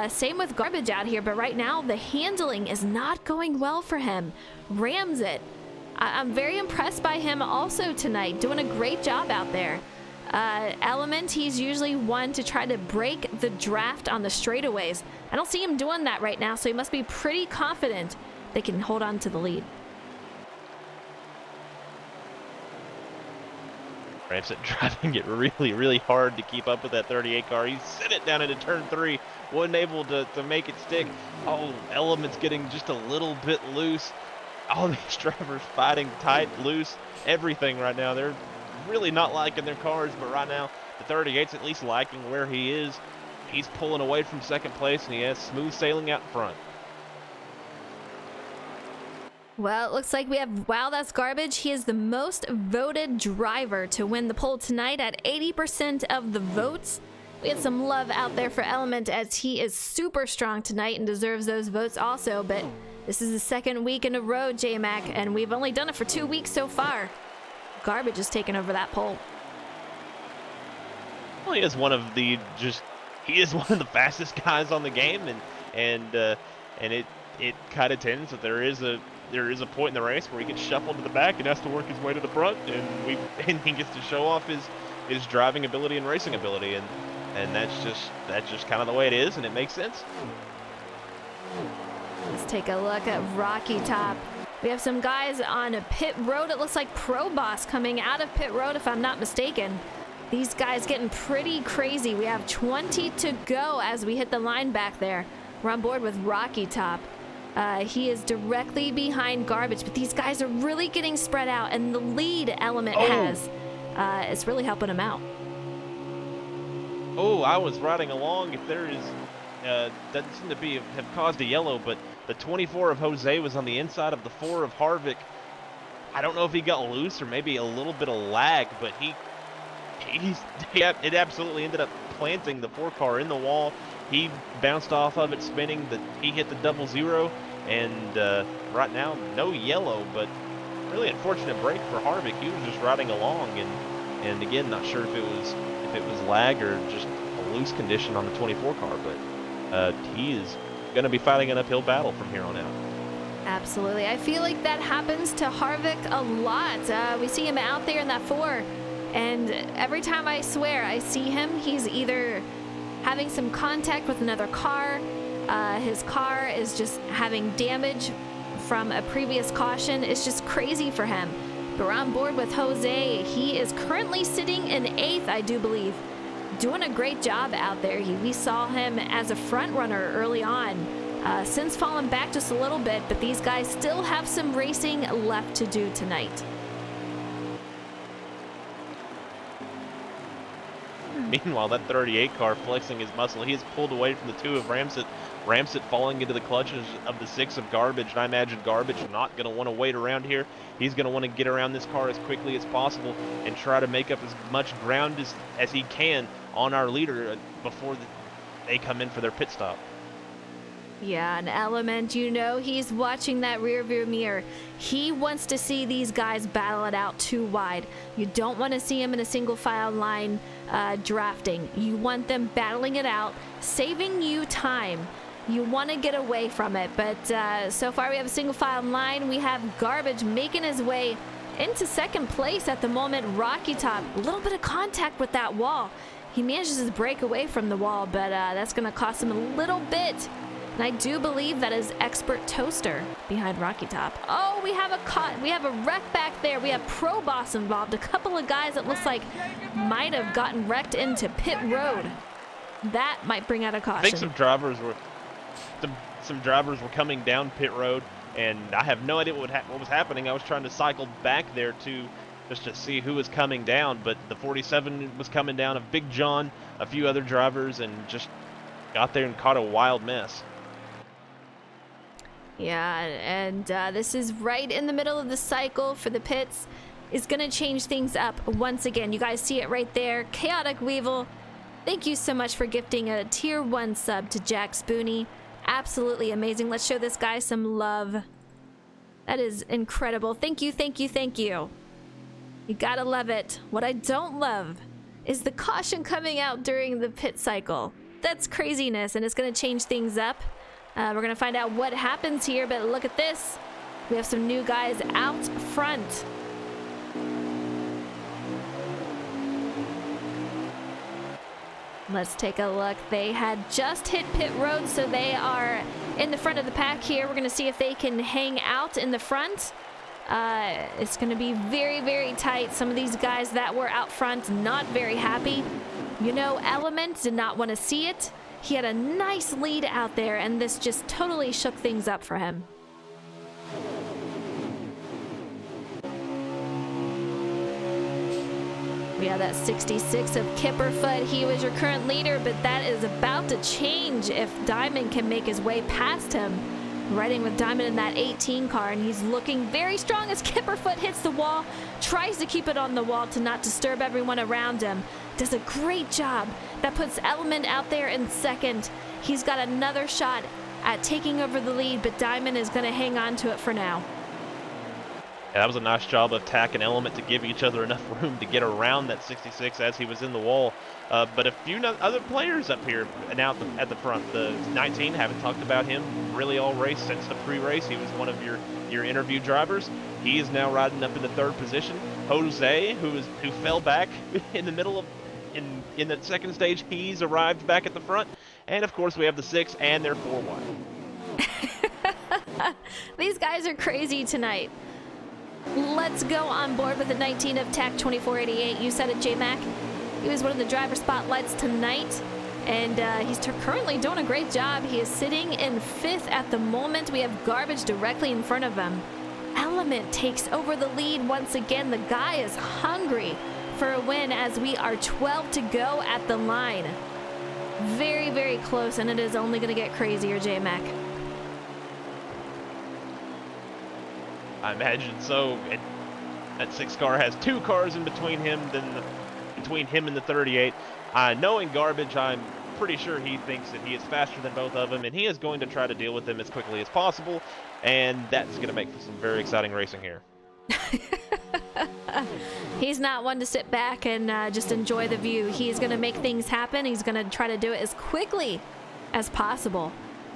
Same with Garbage out here, but right now the handling is not going well for him. Ramsett, I'm very impressed by him also tonight, doing a great job out there. Element, he's usually one to try to break the draft on the straightaways. I don't see him doing that right now, so he must be pretty confident they can hold on to the lead.
Ramsett driving it really, really hard to keep up with that 38 car. He sent it down into turn 3, wasn't able to make it stick. Oh, Element's getting just a little bit loose. All these drivers fighting tight, loose, everything right now. They're really not liking their cars, but right now the 38's at least liking where he is. He's pulling away from 2nd place, and he has smooth sailing out in front.
Well, it looks like we have Wow That's Garbage. He is the most voted driver to win the poll tonight at 80% of the votes. We had some love out there for Element, as he is super strong tonight and deserves those votes also, but this is the 2nd week in a row, J-Mac, and we've only done it for 2 weeks so far. Garbage has taken over that poll.
Well, he is one of the fastest guys on the game, and it kind of tends that there is a point in the race where he gets shuffled to the back and has to work his way to the front, and he gets to show off his driving ability and racing ability, and that's just kind of the way it is, and it makes sense.
Let's take a look at Rocky Top. We have some guys on a pit road. It looks like Pro Boss coming out of pit road, if I'm not mistaken. These guys getting pretty crazy. We have 20 to go as we hit the line back there. We're on board with Rocky Top. He is directly behind Garbage, but these guys are really getting spread out, and the lead Element has is really helping him out.
Oh, I was riding along. If there is, doesn't seem to have caused a yellow, but the 24 of Jose was on the inside of the 4 of Harvick. I don't know if he got loose or maybe a little bit of lag, but it absolutely ended up planting the 4 car in the wall. He bounced off of it, spinning. He hit the 0-0, and right now no yellow, but really unfortunate break for Harvick. He was just riding along, and again, not sure if it was lag or just a loose condition on the 24 car, but he is going to be fighting an uphill battle from here on out.
Absolutely. I feel like that happens to Harvick a lot. We see him out there in that 4, and every time I swear I see him, he's either having some contact with another car, his car is just having damage from a previous caution. It's just crazy for him. But we're on board with Jose. He is currently sitting in 8th, I do believe. doing a great job out there. We saw him as a front runner early on, since fallen back just a little bit, but these guys still have some racing left to do tonight.
Meanwhile, that 38 car flexing his muscle. He is pulled away from the 2 of Ramsett. Ramsett falling into the clutches of the 6 of Garbage, and I imagine Garbage not going to want to wait around here. He's going to want to get around this car as quickly as possible and try to make up as much ground as he can on our leader before they come in for their pit stop.
Yeah, an Element, you know, he's watching that rear view mirror. He wants to see these guys battle it out too wide. You don't want to see him in a single file line drafting. You want them battling it out, saving you time. You want to get away from it, but so far we have a single file line. We have Garbage making his way into second place at the moment. Rocky Top, a little bit of contact with that wall. He manages to break away from the wall, but that's going to cost him a little bit. And I do believe that is Expert Toaster behind Rocky Top. Oh, we have a wreck back there. We have Pro Boss involved. A couple of guys that looks like might have gotten wrecked into pit road. That might bring out a caution.
I think some drivers were coming down pit road, and I have no idea what was happening. I was trying to cycle back there just to see who was coming down, but the 47 was coming down of Big John, a few other drivers, and just got there and caught a wild mess.
Yeah, and this is right in the middle of the cycle for the pits. Is going to change things up once again. You guys see it right there. Chaotic Weevil, thank you so much for gifting a tier 1 sub to Jack Spoony. Absolutely amazing. Let's show this guy some love. That is incredible. Thank you, thank you, thank you. You gotta love it. What I don't love is the caution coming out during the pit cycle. That's craziness, and it's going to change things up. We're going to find out what happens here, but look at this. We have some new guys out front. Let's take a look. They had just hit pit road, so they are in the front of the pack here. We're going to see if they can hang out in the front. It's going to be very, very tight. Some of these guys that were out front, not very happy. You know, Element did not want to see it. He had a nice lead out there, and this just totally shook things up for him. We have that 66 of Kipperfoot. He was your current leader, but that is about to change if Diamond can make his way past him. Riding with Diamond in that 18 car, and he's looking very strong as Kipperfoot hits the wall, tries to keep it on the wall to not disturb everyone around him. Does a great job. That puts Element out there in second. He's got another shot at taking over the lead, but Diamond is going to hang on to it for now.
Yeah, that was a nice job of Tack and Element to give each other enough room to get around that 66 as he was in the wall. But a few other players up here now at the front. The 19, haven't talked about him really all race since the pre-race. He was one of your interview drivers. He is now riding up in the 3rd position. Jose, who fell back in the middle of in the 2nd stage, he's arrived back at the front. And of course we have the 6 and their 4 wide.
These guys are crazy tonight. Let's go on board with the 19 of TAC 2488. You said it, J-Mac. He was one of the driver spotlights tonight, and he's currently doing a great job. He is sitting in 5th at the moment. We have Garbage directly in front of him. Element takes over the lead once again. The guy is hungry for a win as we are 12 to go at the line. Very, very close, and it is only going to get crazier, J-Mac.
I imagine so. That 6 car has 2 cars in between him, between him and the 38. Knowing Garbage, I'm pretty sure he thinks that he is faster than both of them, and he is going to try to deal with them as quickly as possible, and that's going to make for some very exciting racing here.
He's not one to sit back and just enjoy the view. He's going to make things happen. He's going to try to do it as quickly as possible.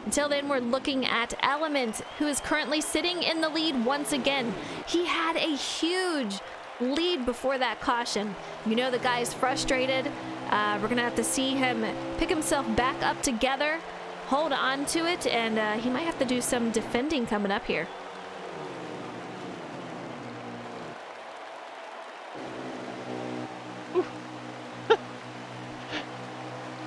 Until then, we're looking at Element, who is currently sitting in the lead once again. He had a huge lead before that caution. You know the guy is frustrated. We're going to have to see him pick himself back up together, hold on to it, and he might have to do some defending coming up here.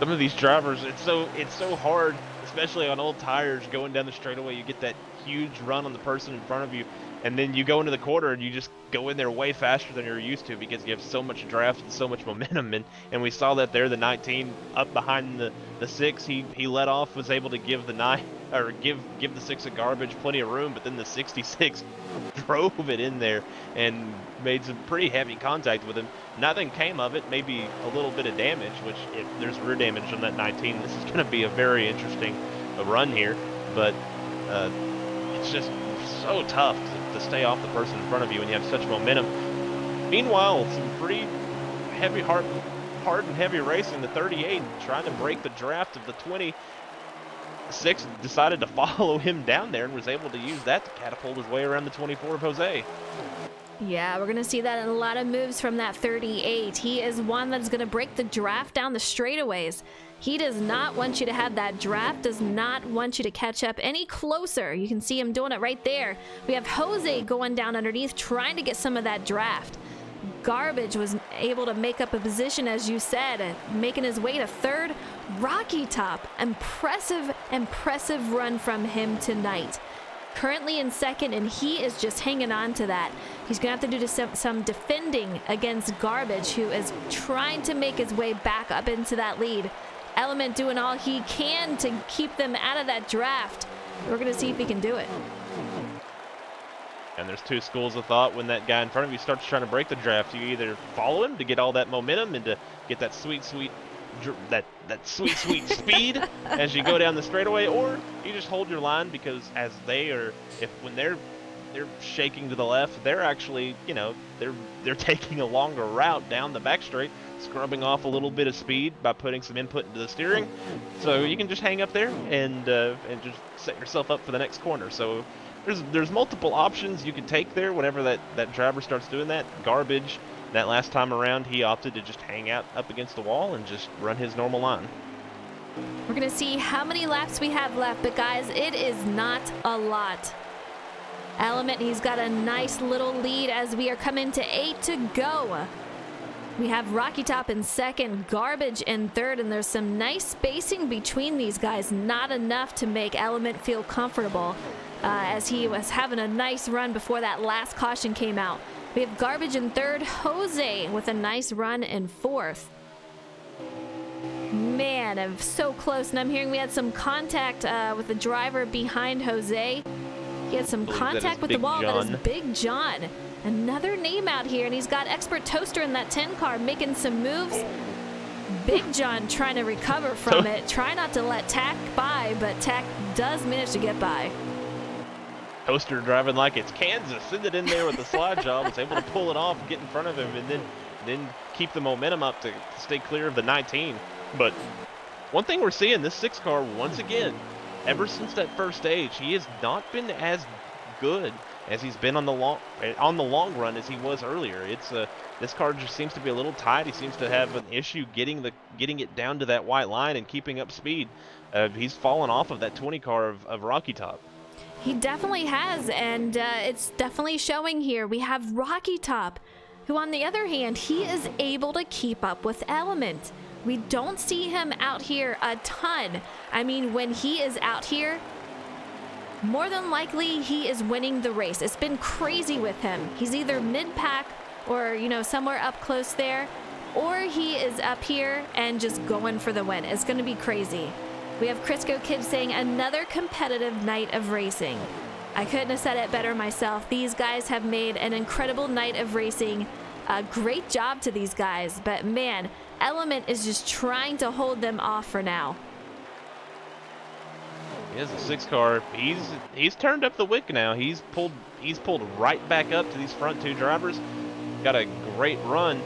some of these drivers, it's so hard, especially on old tires, going down the straightaway. You get that huge run on the person in front of you, and then you go into the quarter and you just go in there way faster than you're used to because you have so much draft and so much momentum. And we saw that there. The 19 up behind the 6, he let off, was able to give the 9 or give the 6 a garbage, plenty of room, but then the 66 drove it in there and made some pretty heavy contact with him. Nothing came of it, maybe a little bit of damage, which if there's rear damage on that 19, this is going to be a very interesting run here. But it's just so tough to stay off the person in front of you when you have such momentum. Meanwhile, some pretty heavy, hard and heavy racing. The 38 trying to break the draft of the 20. 6 decided to follow him down there and was able to use that to catapult his way around the 24 of Jose.
Yeah, we're going to see that in a lot of moves from that 38. He is one that's going to break the draft down the straightaways. He does not want you to have that draft, does not want you to catch up any closer. You can see him doing it right there. We have Jose going down underneath, trying to get some of that draft. Garbage was able to make up a position, as you said, making his way to 3rd. Rocky Top, impressive run from him tonight. Currently in 2nd, and he is just hanging on to that. He's going to have to do some defending against Garbage, who is trying to make his way back up into that lead. Element doing all he can to keep them out of that draft. We're going to see if he can do it.
And there's two schools of thought when that guy in front of you starts trying to break the draft. You either follow him to get all that momentum and to get that sweet speed as you go down the straightaway, or you just hold your line, because as when they're shaking to the left, they're actually, they're taking a longer route down the back straight, scrubbing off a little bit of speed by putting some input into the steering. So you can just hang up there and just set yourself up for the next corner. So there's multiple options you can take there whenever that driver starts doing that. Garbage, that last time around, he opted to just hang out up against the wall and just run his normal line.
We're going to see how many laps we have left, but guys, it is not a lot. Element, he's got a nice little lead as we are coming to 8 to go. We have Rocky Top in 2nd, Garbage in 3rd, and there's some nice spacing between these guys. Not enough to make Element feel comfortable, as he was having a nice run before that last caution came out. We have Garbage in 3rd, Jose with a nice run in 4th. Man, I'm so close, and I'm hearing we had some contact with the driver behind Jose. He had some contact with the wall. That is Big John. Another name out here, and he's got Expert Toaster in that 10 car making some moves. Big John trying to recover from it. Try not to let Tack by, but Tack does manage to get by.
Toaster driving like it's Kansas, send it in there with the slide job, was able to pull it off, get in front of him, and then keep the momentum up to stay clear of the 19. But one thing we're seeing, this 6 car, once again, ever since that first stage, he has not been as good as he's been on the long run as he was earlier. It's this car just seems to be a little tight. He seems to have an issue getting it down to that white line and keeping up speed. He's fallen off of that 20 car of Rocky Top.
He definitely has, and it's definitely showing here. We have Rocky Top, who on the other hand, he is able to keep up with Element. We don't see him out here a ton. I mean, when he is out here, more than likely he is winning the race. It's been crazy with him. He's either mid-pack or, somewhere up close there, or he is up here and just going for the win. It's going to be crazy. We have Crisco Kid saying another competitive night of racing. I couldn't have said it better myself. These guys have made an incredible night of racing. A great job to these guys, but man, Element is just trying to hold them off for now.
He has a 6 car. He's turned up the wick now. He's pulled right back up to these front 2 drivers. Got a great run.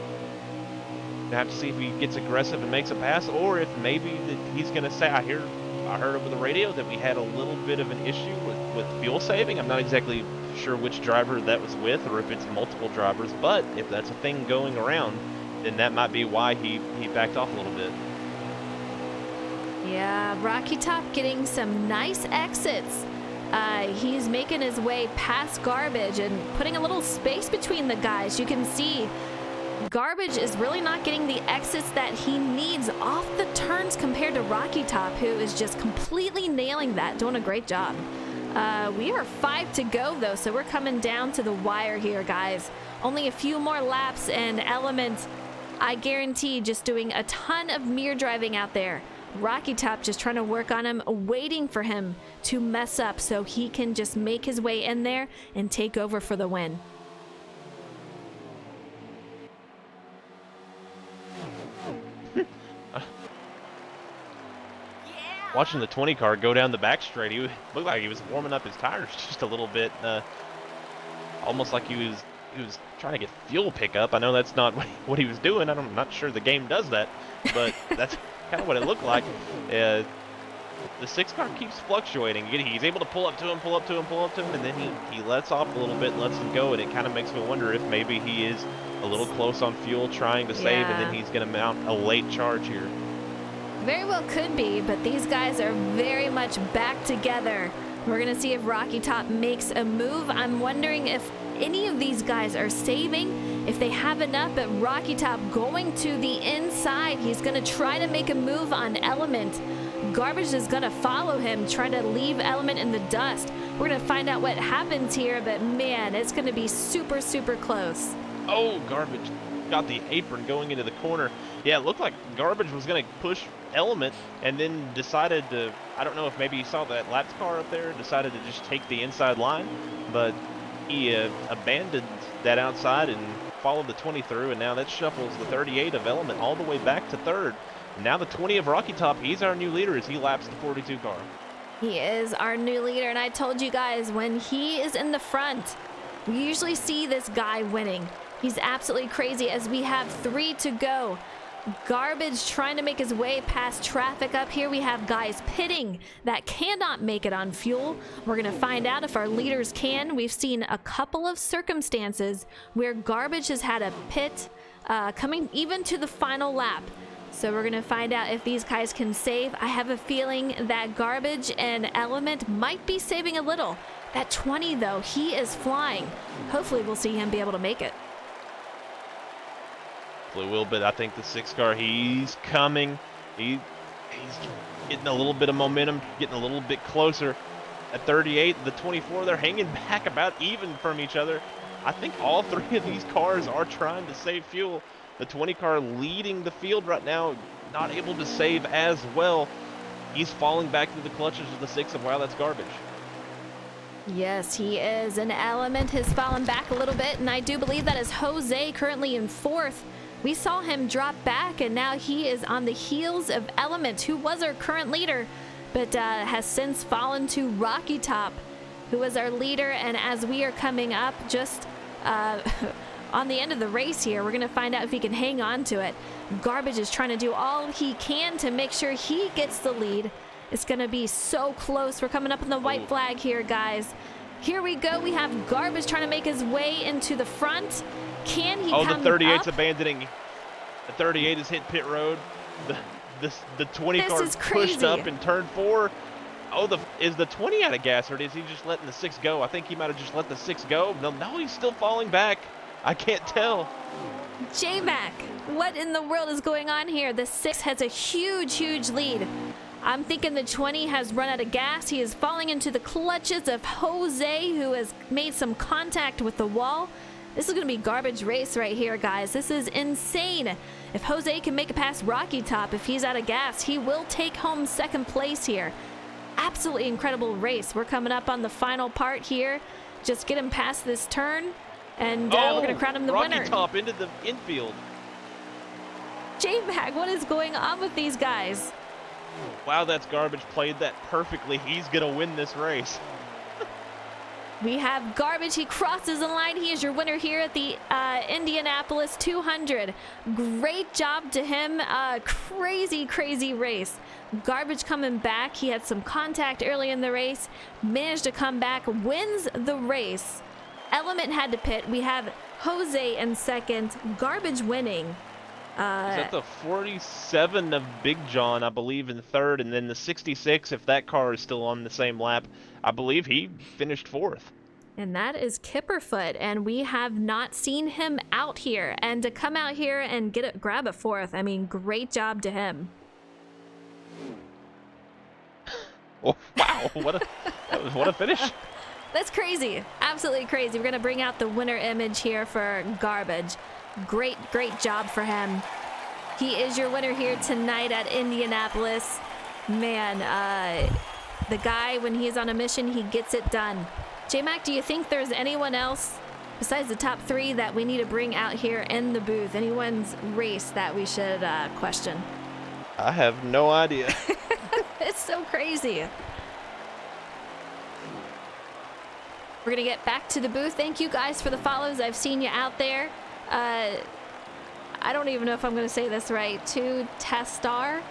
Have to see if he gets aggressive and makes a pass, or if maybe he's going to say, I heard over the radio that we had a little bit of an issue with fuel saving. I'm not exactly sure which driver that was with, or if it's multiple drivers, but if that's a thing going around, then that might be why he backed off a little bit.
Yeah, Rocky Top getting some nice exits. He's making his way past Garbage and putting a little space between the guys. You can see Garbage is really not getting the exits that he needs off the turns compared to Rocky Top, who is just completely nailing that, doing a great job. We are 5 to go, though, so we're coming down to the wire here, guys. Only a few more laps, and Element, I guarantee, just doing a ton of mirror driving out there. Rocky Top just trying to work on him, waiting for him to mess up so he can just make his way in there and take over for the win.
Watching the 20 car go down the back straight, he looked like he was warming up his tires just a little bit, almost like he was trying to get fuel pickup. I know that's not what he was doing. I'm not sure the game does that, but that's kind of what it looked like. The 6 car keeps fluctuating. He's able to pull up to him, and then he lets off a little bit, lets him go, and it kind of makes me wonder if maybe he is a little close on fuel trying to save, and then he's going to mount a late charge here.
Very well could be, but these guys are very much back together. We're going to see if Rocky Top makes a move. I'm wondering if any of these guys are saving, if they have enough, but Rocky Top going to the inside. He's going to try to make a move on Element. Garbage is going to follow him, try to leave Element in the dust. We're going to find out what happens here, but man, it's going to be super, super close.
Oh, Garbage got the apron going into the corner. Yeah, it looked like Garbage was going to push Element and then decided to, I don't know if maybe he saw that laps car up there, decided to just take the inside line, but he abandoned that outside and followed the 20 through, and now that shuffles the 38 of Element all the way back to third. And now the 20 of Rocky Top, he's our new leader as he laps the 42 car.
He is our new leader, and I told you guys, when he is in the front, we usually see this guy winning. He's absolutely crazy as we have 3 to go. Garbage trying to make his way past traffic up here. We have guys pitting that cannot make it on fuel. We're going to find out if our leaders can. We've seen a couple of circumstances where Garbage has had a pit coming even to the final lap. So we're going to find out if these guys can save. I have a feeling that Garbage and Element might be saving a little. That 20, though, he is flying. Hopefully we'll see him be able to make it.
Will, but I think the 6 car, he's coming. He's getting a little bit of momentum, getting a little bit closer. At 38, the 24, they're hanging back about even from each other. I think all 3 of these cars are trying to save fuel. The 20 car leading the field right now, not able to save as well. He's falling back to the clutches of the 6 of, wow, that's Garbage.
Yes, he is. An Element has fallen back a little bit, and I do believe that is Jose currently in 4th. We saw him drop back, and now he is on the heels of Element, who was our current leader, but has since fallen to Rocky Top, who was our leader. And as we are coming up just on the end of the race here, we're going to find out if he can hang on to it. Garbage is trying to do all he can to make sure he gets the lead. It's going to be so close. We're coming up on the white flag here, guys. Here we go. We have Garbage trying to make his way into the front. Can he come
the 38's
up?
abandoning. The 38 has hit pit road. The 20
This
car
is crazy.
pushed up in turn 4. Oh, is the 20 out of gas, or is he just letting the 6 go? I think he might have just let the 6 go. No, he's still falling back. I can't tell.
J-Mac, what in the world is going on here? The 6 has a huge, huge lead. I'm thinking the 20 has run out of gas. He is falling into the clutches of Jose, who has made some contact with the wall. This is going to be garbage race right here, guys. This is insane. If Jose can make it past Rocky Top, if he's out of gas, he will take home 2nd place here. Absolutely incredible race. We're coming up on the final part here. Just get him past this turn, and we're going to crown him the winner.
Rocky Top into the infield.
J-Mac, what is going on with these guys?
Wow, that's Garbage. Played that perfectly. He's going to win this race.
We have Garbage. He crosses the line. He is your winner here at the Indianapolis 200. Great job to him. Crazy, crazy race. Garbage coming back. He had some contact early in the race. Managed to come back. Wins the race. Element had to pit. We have Jose in 2nd. Garbage winning.
Is that the 47 of Big John, I believe, in 3rd, and then the 66, if that car is still on the same lap, I believe he finished 4th.
And that is Kipperfoot, and we have not seen him out here. And to come out here and grab a fourth, I mean, great job to him.
Oh, wow, what a finish.
That's crazy. Absolutely crazy. We're going to bring out the winner image here for Garbage. Great job for him. He is your winner here tonight at Indianapolis. Man, the guy, when he's on a mission, he gets it done. J-Mac, do you think there's anyone else besides the top 3 that we need to bring out here in the booth? Anyone's race that we should question?
I have no idea.
It's so crazy. We're going to get back to the booth. Thank you guys for the follows. I've seen you out there. I don't even know if I'm going to say this right. To Testar.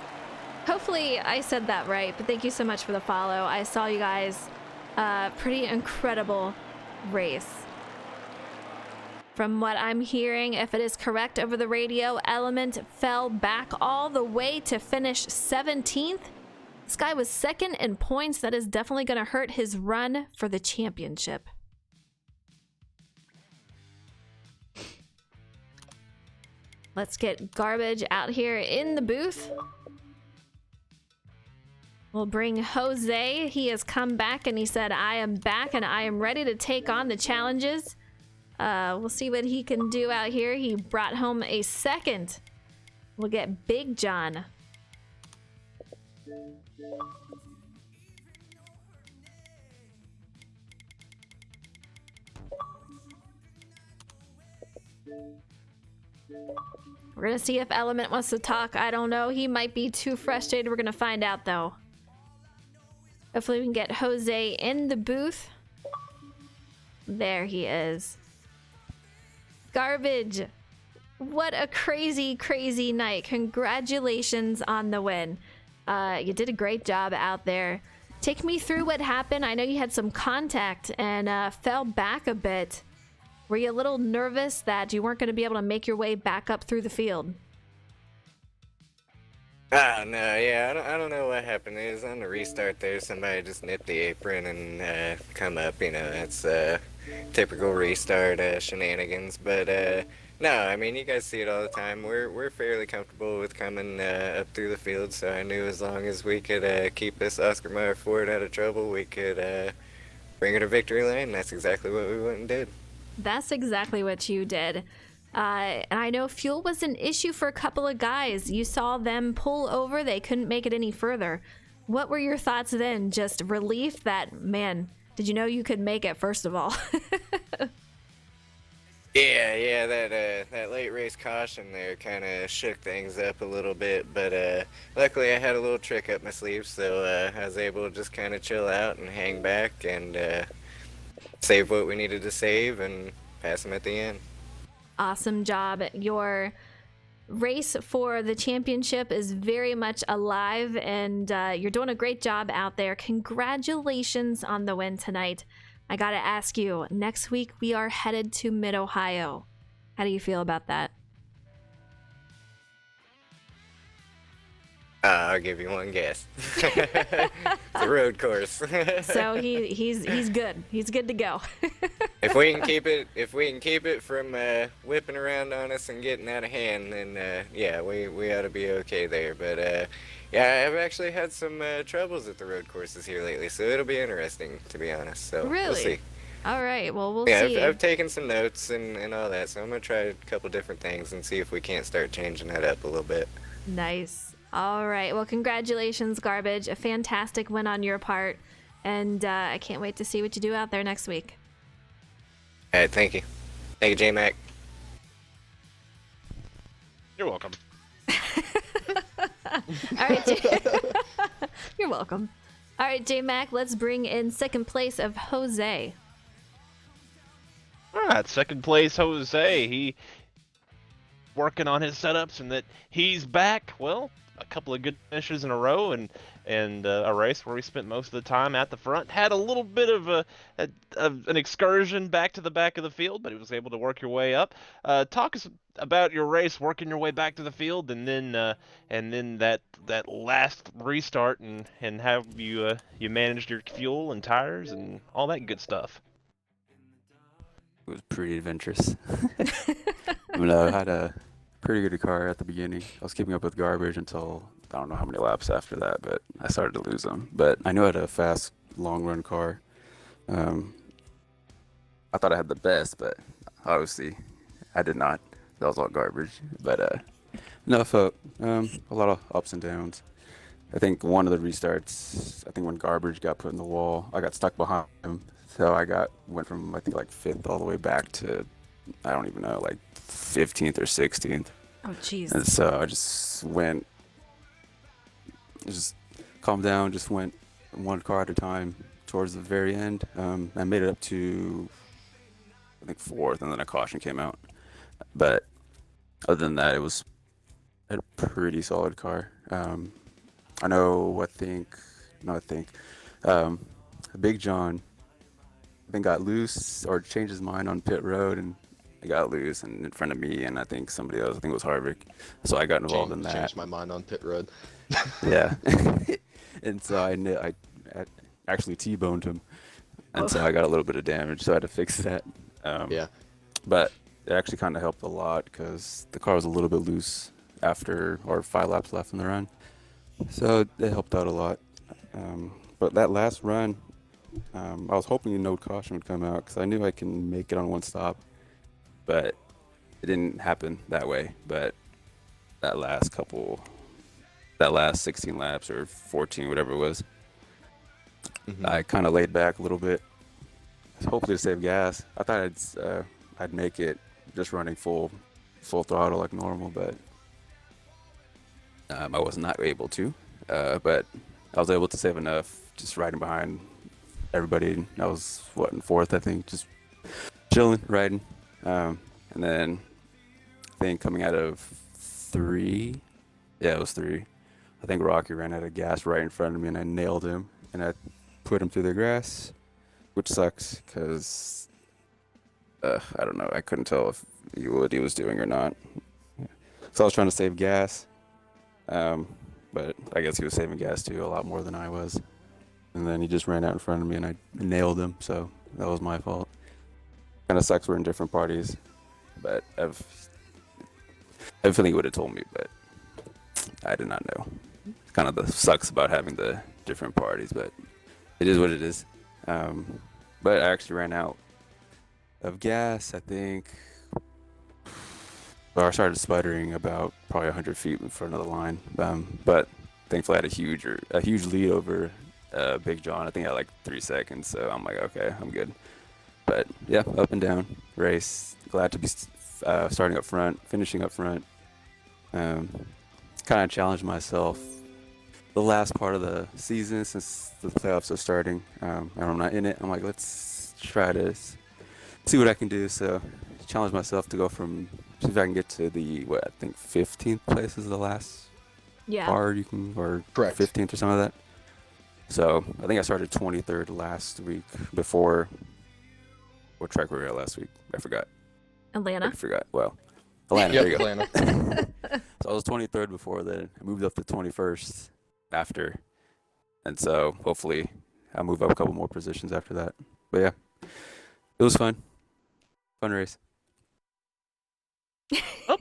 Hopefully I said that right, but thank you so much for the follow. I saw you guys. Pretty incredible race. From what I'm hearing, if it is correct over the radio, Element fell back all the way to finish 17th. This guy was second in points. That is definitely going to hurt his run for the championship. Let's get Garbage out here in the booth. We'll bring Jose. He has come back and he said, I am back and I am ready to take on the challenges. We'll see what he can do out here. He brought home a second. We'll get Big John. We're gonna see if Element wants to talk. I don't know. He might be too frustrated. We're gonna find out though. Hopefully we can get Jose in the booth. There he is. Garbage. What a crazy, crazy night. Congratulations on the win. You did a great job out there. Take me through what happened. I know you had some contact and fell back a bit. Were you a little nervous that you weren't going to be able to make your way back up through the field?
No, yeah, I don't know what happened. It was on the restart there. Somebody just nipped the apron and come up, you know, that's typical restart shenanigans. But no, I mean, you guys see it all the time. We're fairly comfortable with coming up through the field, so I knew as long as we could keep this Oscar Mayer Ford out of trouble, we could bring her to victory lane. That's exactly what we went and did.
That's exactly what you did. And I know fuel was an issue for a couple of guys. You saw them pull over. They couldn't make it any further. What were your thoughts then? Just relief that, man, did you know you could make it, first of all?
Yeah, that late race caution there kind of shook things up a little bit, but luckily I had a little trick up my sleeve, so I was able to just kind of chill out and hang back and save what we needed to save and pass them at the end.
Awesome job. Your race for the championship is very much alive, and you're doing a great job out there. Congratulations on the win tonight. I gotta ask you, next week we are headed to Mid-Ohio. How do you feel about that?
I'll give you one guess. It's a road course.
So he's good. He's good to go.
If we can keep it from whipping around on us and getting out of hand, then yeah, we ought to be okay there. But yeah, I've actually had some troubles at the road courses here lately, so it'll be interesting, to be honest. So
Really?
we'll see.
All right. Well, we'll
Yeah,
see.
I've taken some notes and all that, so I'm gonna try a couple different things and see if we can't start changing that up a little bit.
Nice. All right. Well, congratulations, Garbage. A fantastic win on your part. And I can't wait to see what you do out there next week.
All right, thank you. Thank you, J-Mac.
You're welcome.
All right, You're welcome. All right, J-Mac, let's bring in second place of Jose.
All right, second place, Jose. He working on his setups, and that he's back. Well, a couple of good finishes in a row, and a race where we spent most of the time at the front. Had a little bit of an excursion back to the back of the field, but he was able to work your way up. Talk us about your race, working your way back to the field, and then that last restart, and how you managed your fuel and tires and all that good stuff.
was pretty adventurous. I mean, I had a pretty good car at the beginning. I was keeping up with garbage until I don't know how many laps after that, but I started to lose them. But I knew I had a fast, long-run car. I thought I had the best, but obviously I did not. That was all garbage. But no, so a lot of ups and downs. I think one of the restarts, I think when garbage got put in the wall, I got stuck behind him. So went from I think like 5th all the way back to I don't even know, like 15th or 16th.
Oh, jeez.
And so I just calmed down, just went one car at a time towards the very end. I made it up to I think 4th, and then a caution came out. But other than that, it was a pretty solid car. Big John, I think got loose or changed his mind on pit road, and he got loose and in front of me, and I think somebody else, I think it was Harvick. So I got involved in that.
Changed my mind on pit road.
Yeah. And so I actually T-boned him, and so I got a little bit of damage, so I had to fix that.
Yeah.
But it actually kind of helped a lot because the car was a little bit loose after, or 5 laps left in the run. So it helped out a lot. But that last run, I was hoping no caution would come out because I knew I can make it on one stop, but it didn't happen that way. But that last 16 laps or 14, whatever it was, I kind of laid back a little bit, hopefully to save gas. I thought I'd make it just running full throttle like normal, but I was not able to. But I was able to save enough just riding behind everybody. I was in 4th, I think, just chilling, riding. And then I think coming out of 3, yeah, it was 3. I think Rocky ran out of gas right in front of me, and I nailed him, and I put him through the grass, which sucks because I don't know. I couldn't tell if what he was doing or not. So I was trying to save gas, but I guess he was saving gas too, a lot more than I was. And then he just ran out in front of me, and I nailed him. So that was my fault. Kind of sucks we're in different parties, but I have a feeling he would have told me, but I did not know. Kind of the sucks about having the different parties, but it is what it is. But I actually ran out of gas, I think. Well, I started sputtering about probably 100 feet in front of the line. But thankfully I had a huge lead over Big John. I think I had like 3 seconds, so I'm like, okay, I'm good. But yeah, up and down race. Glad to be starting up front, finishing up front. Kind of challenged myself the last part of the season since the playoffs are starting. And I'm not in it. I'm like, let's try to see what I can do. So challenge myself to go from, see if I can get to the, I think 15th place is the last car you can, or correct. 15th or something like that. So I think I started 23rd last week before, what track were we at last week? I forgot.
Atlanta.
I forgot. Well, Atlanta, there you go.
Atlanta.
So I was 23rd before then. I moved up to 21st after. And so hopefully I'll move up a couple more positions after that. But yeah, it was fun. Fun race.
Oh,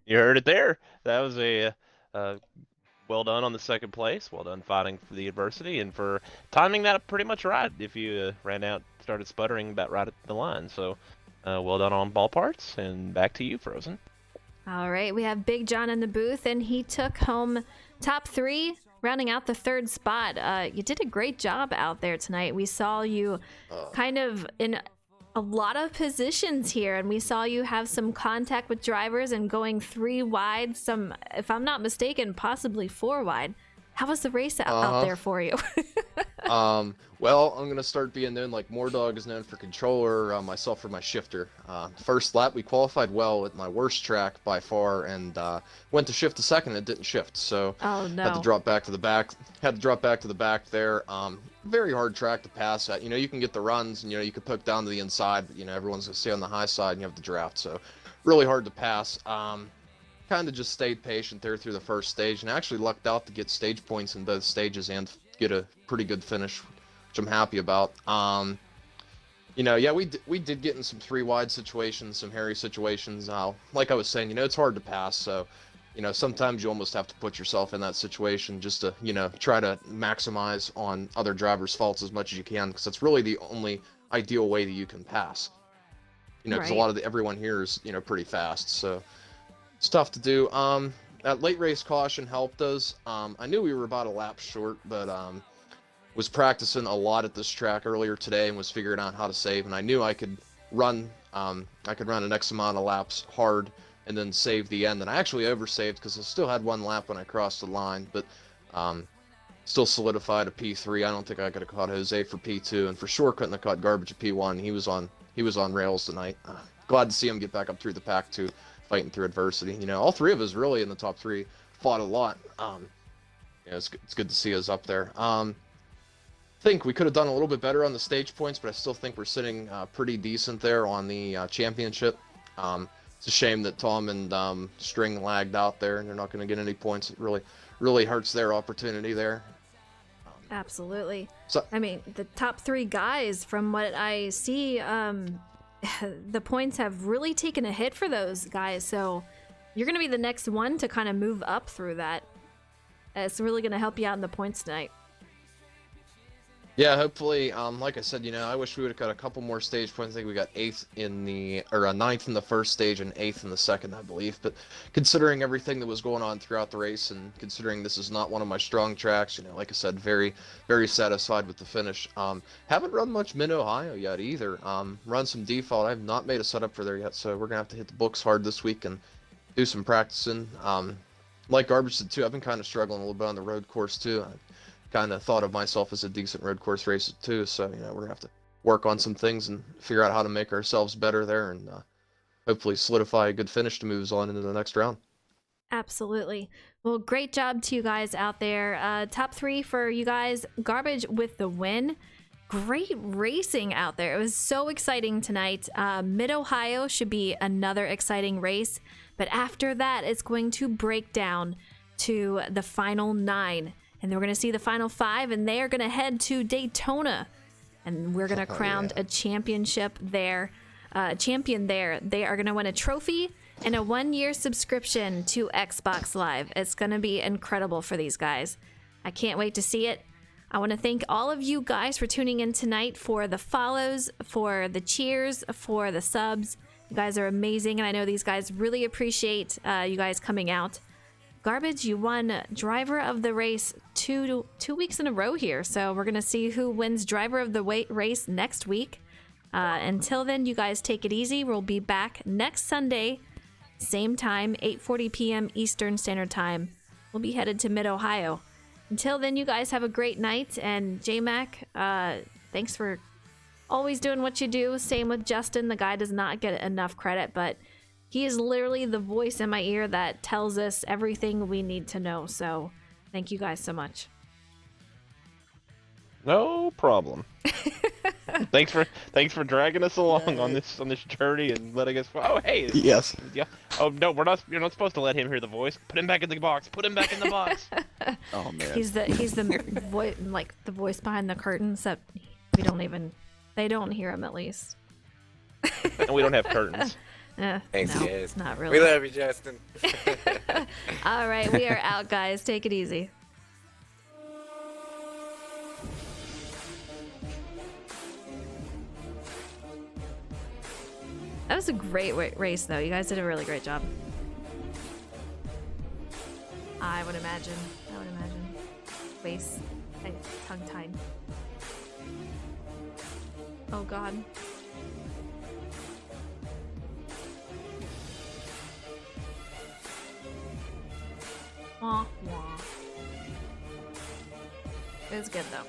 you heard it there. That was a well done on the second place. Well done fighting for the adversity and for timing that pretty much right. If you ran out, started sputtering about right at the line. So well done on ball parts. And back to you, Frozen.
All right, we have Big John in the booth, and he took home top 3, rounding out the 3rd spot. You did a great job out there tonight. We saw you kind of in a lot of positions here, and we saw you have some contact with drivers and going 3 wide, some, if I'm not mistaken, possibly 4 wide. How was the race out there for you?
Well, I'm going to start being known like Moordog is known for controller, myself for my shifter. First lap, we qualified well at my worst track by far, and went to shift to second and it didn't shift. So had to drop back to the back. There. Very hard track to pass at. You know, you can get the runs, and, you know, you can poke down to the inside, but, you know, everyone's going to stay on the high side and you have the draft. So really hard to pass. Kind of just stayed patient there through the first stage, and actually lucked out to get stage points in both stages and get a pretty good finish, which I'm happy about. you know, yeah, we did get in some 3 wide situations, some hairy situations. Like I was saying, you know, it's hard to pass, so you know, sometimes you almost have to put yourself in that situation just to, you know, try to maximize on other drivers' faults as much as you can, because that's really the only ideal way that you can pass. You know, because a lot of everyone here is, you know, pretty fast, so it's tough to do. That late race caution helped us. I knew we were about a lap short, but was practicing a lot at this track earlier today and was figuring out how to save, and I knew I could run an X amount of laps hard and then save the end. And I actually oversaved because I still had 1 lap when I crossed the line, but still solidified a P3. I don't think I could have caught Jose for P2, and for sure couldn't have caught Garbage at P1. He was on rails tonight. Glad to see him get back up through the pack too, fighting through adversity. You know, all 3 of us really in the top 3 fought a lot. You know, it's good to see us up there. I think we could have done a little bit better on the stage points, but I still think we're sitting pretty decent there on the championship. It's a shame that Tom and String lagged out there, and they're not going to get any points. It really hurts their opportunity there.
Absolutely.
So,
I mean, the top 3 guys, from what I see, the points have really taken a hit for those guys. So you're going to be the next one to kind of move up through that. It's really going to help you out in the points tonight.
Yeah, hopefully, like I said, you know, I wish we would have got a couple more stage points. I think we got 9th in the first stage and 8th in the second, I believe. But considering everything that was going on throughout the race, and considering this is not one of my strong tracks, you know, like I said, very, very satisfied with the finish. Haven't run much Mid-Ohio yet either. Run some default. I have not made a setup for there yet, so we're gonna have to hit the books hard this week and do some practicing. Like Garbage said too, I've been kind of struggling a little bit on the road course too. Kind of thought of myself as a decent road course racer too, so you know, we're gonna have to work on some things and figure out how to make ourselves better there, and hopefully solidify a good finish to move us on into the next round.
Absolutely. Well, great job to you guys out there. Top 3 for you guys. Garbage with the win. Great racing out there. It was so exciting tonight. Mid-Ohio should be another exciting race, but after that it's going to break down to the final 9. And then we're going to see the final 5, and they are going to head to Daytona. And we're going to crown a championship there. Champion there. They are going to win a trophy and a 1-year subscription to Xbox Live. It's going to be incredible for these guys. I can't wait to see it. I want to thank all of you guys for tuning in tonight, for the follows, for the cheers, for the subs. You guys are amazing, and I know these guys really appreciate you guys coming out. Garbage, you won driver of the race two weeks in a row here, so we're gonna see who wins driver of the race next week. Until then, you guys take it easy. We'll be back next Sunday, same time, 8:40 p.m. Eastern Standard Time. We'll be headed to Mid-Ohio. Until then, you guys have a great night, and J-Mac, thanks for always doing what you do. Same with Justin. The guy does not get enough credit, but he is literally the voice in my ear that tells us everything we need to know. So thank you guys so much.
No problem. thanks for dragging us along on this journey and letting us. Oh hey.
Yes.
Yeah. Oh no, you're not supposed to let him hear the voice. Put him back in the box. Put him back in the box.
Oh man.
He's the voice, like the voice behind the curtains that they don't hear him at least.
And we don't have curtains.
Thanks,
no,
guys.
Not really.
We love you, Justin.
All right, we are out, guys. Take it easy. That was a great race, though. You guys did a really great job. I would imagine. Waist. Tongue-tied. Oh, God. Wah, wah. It was good, though.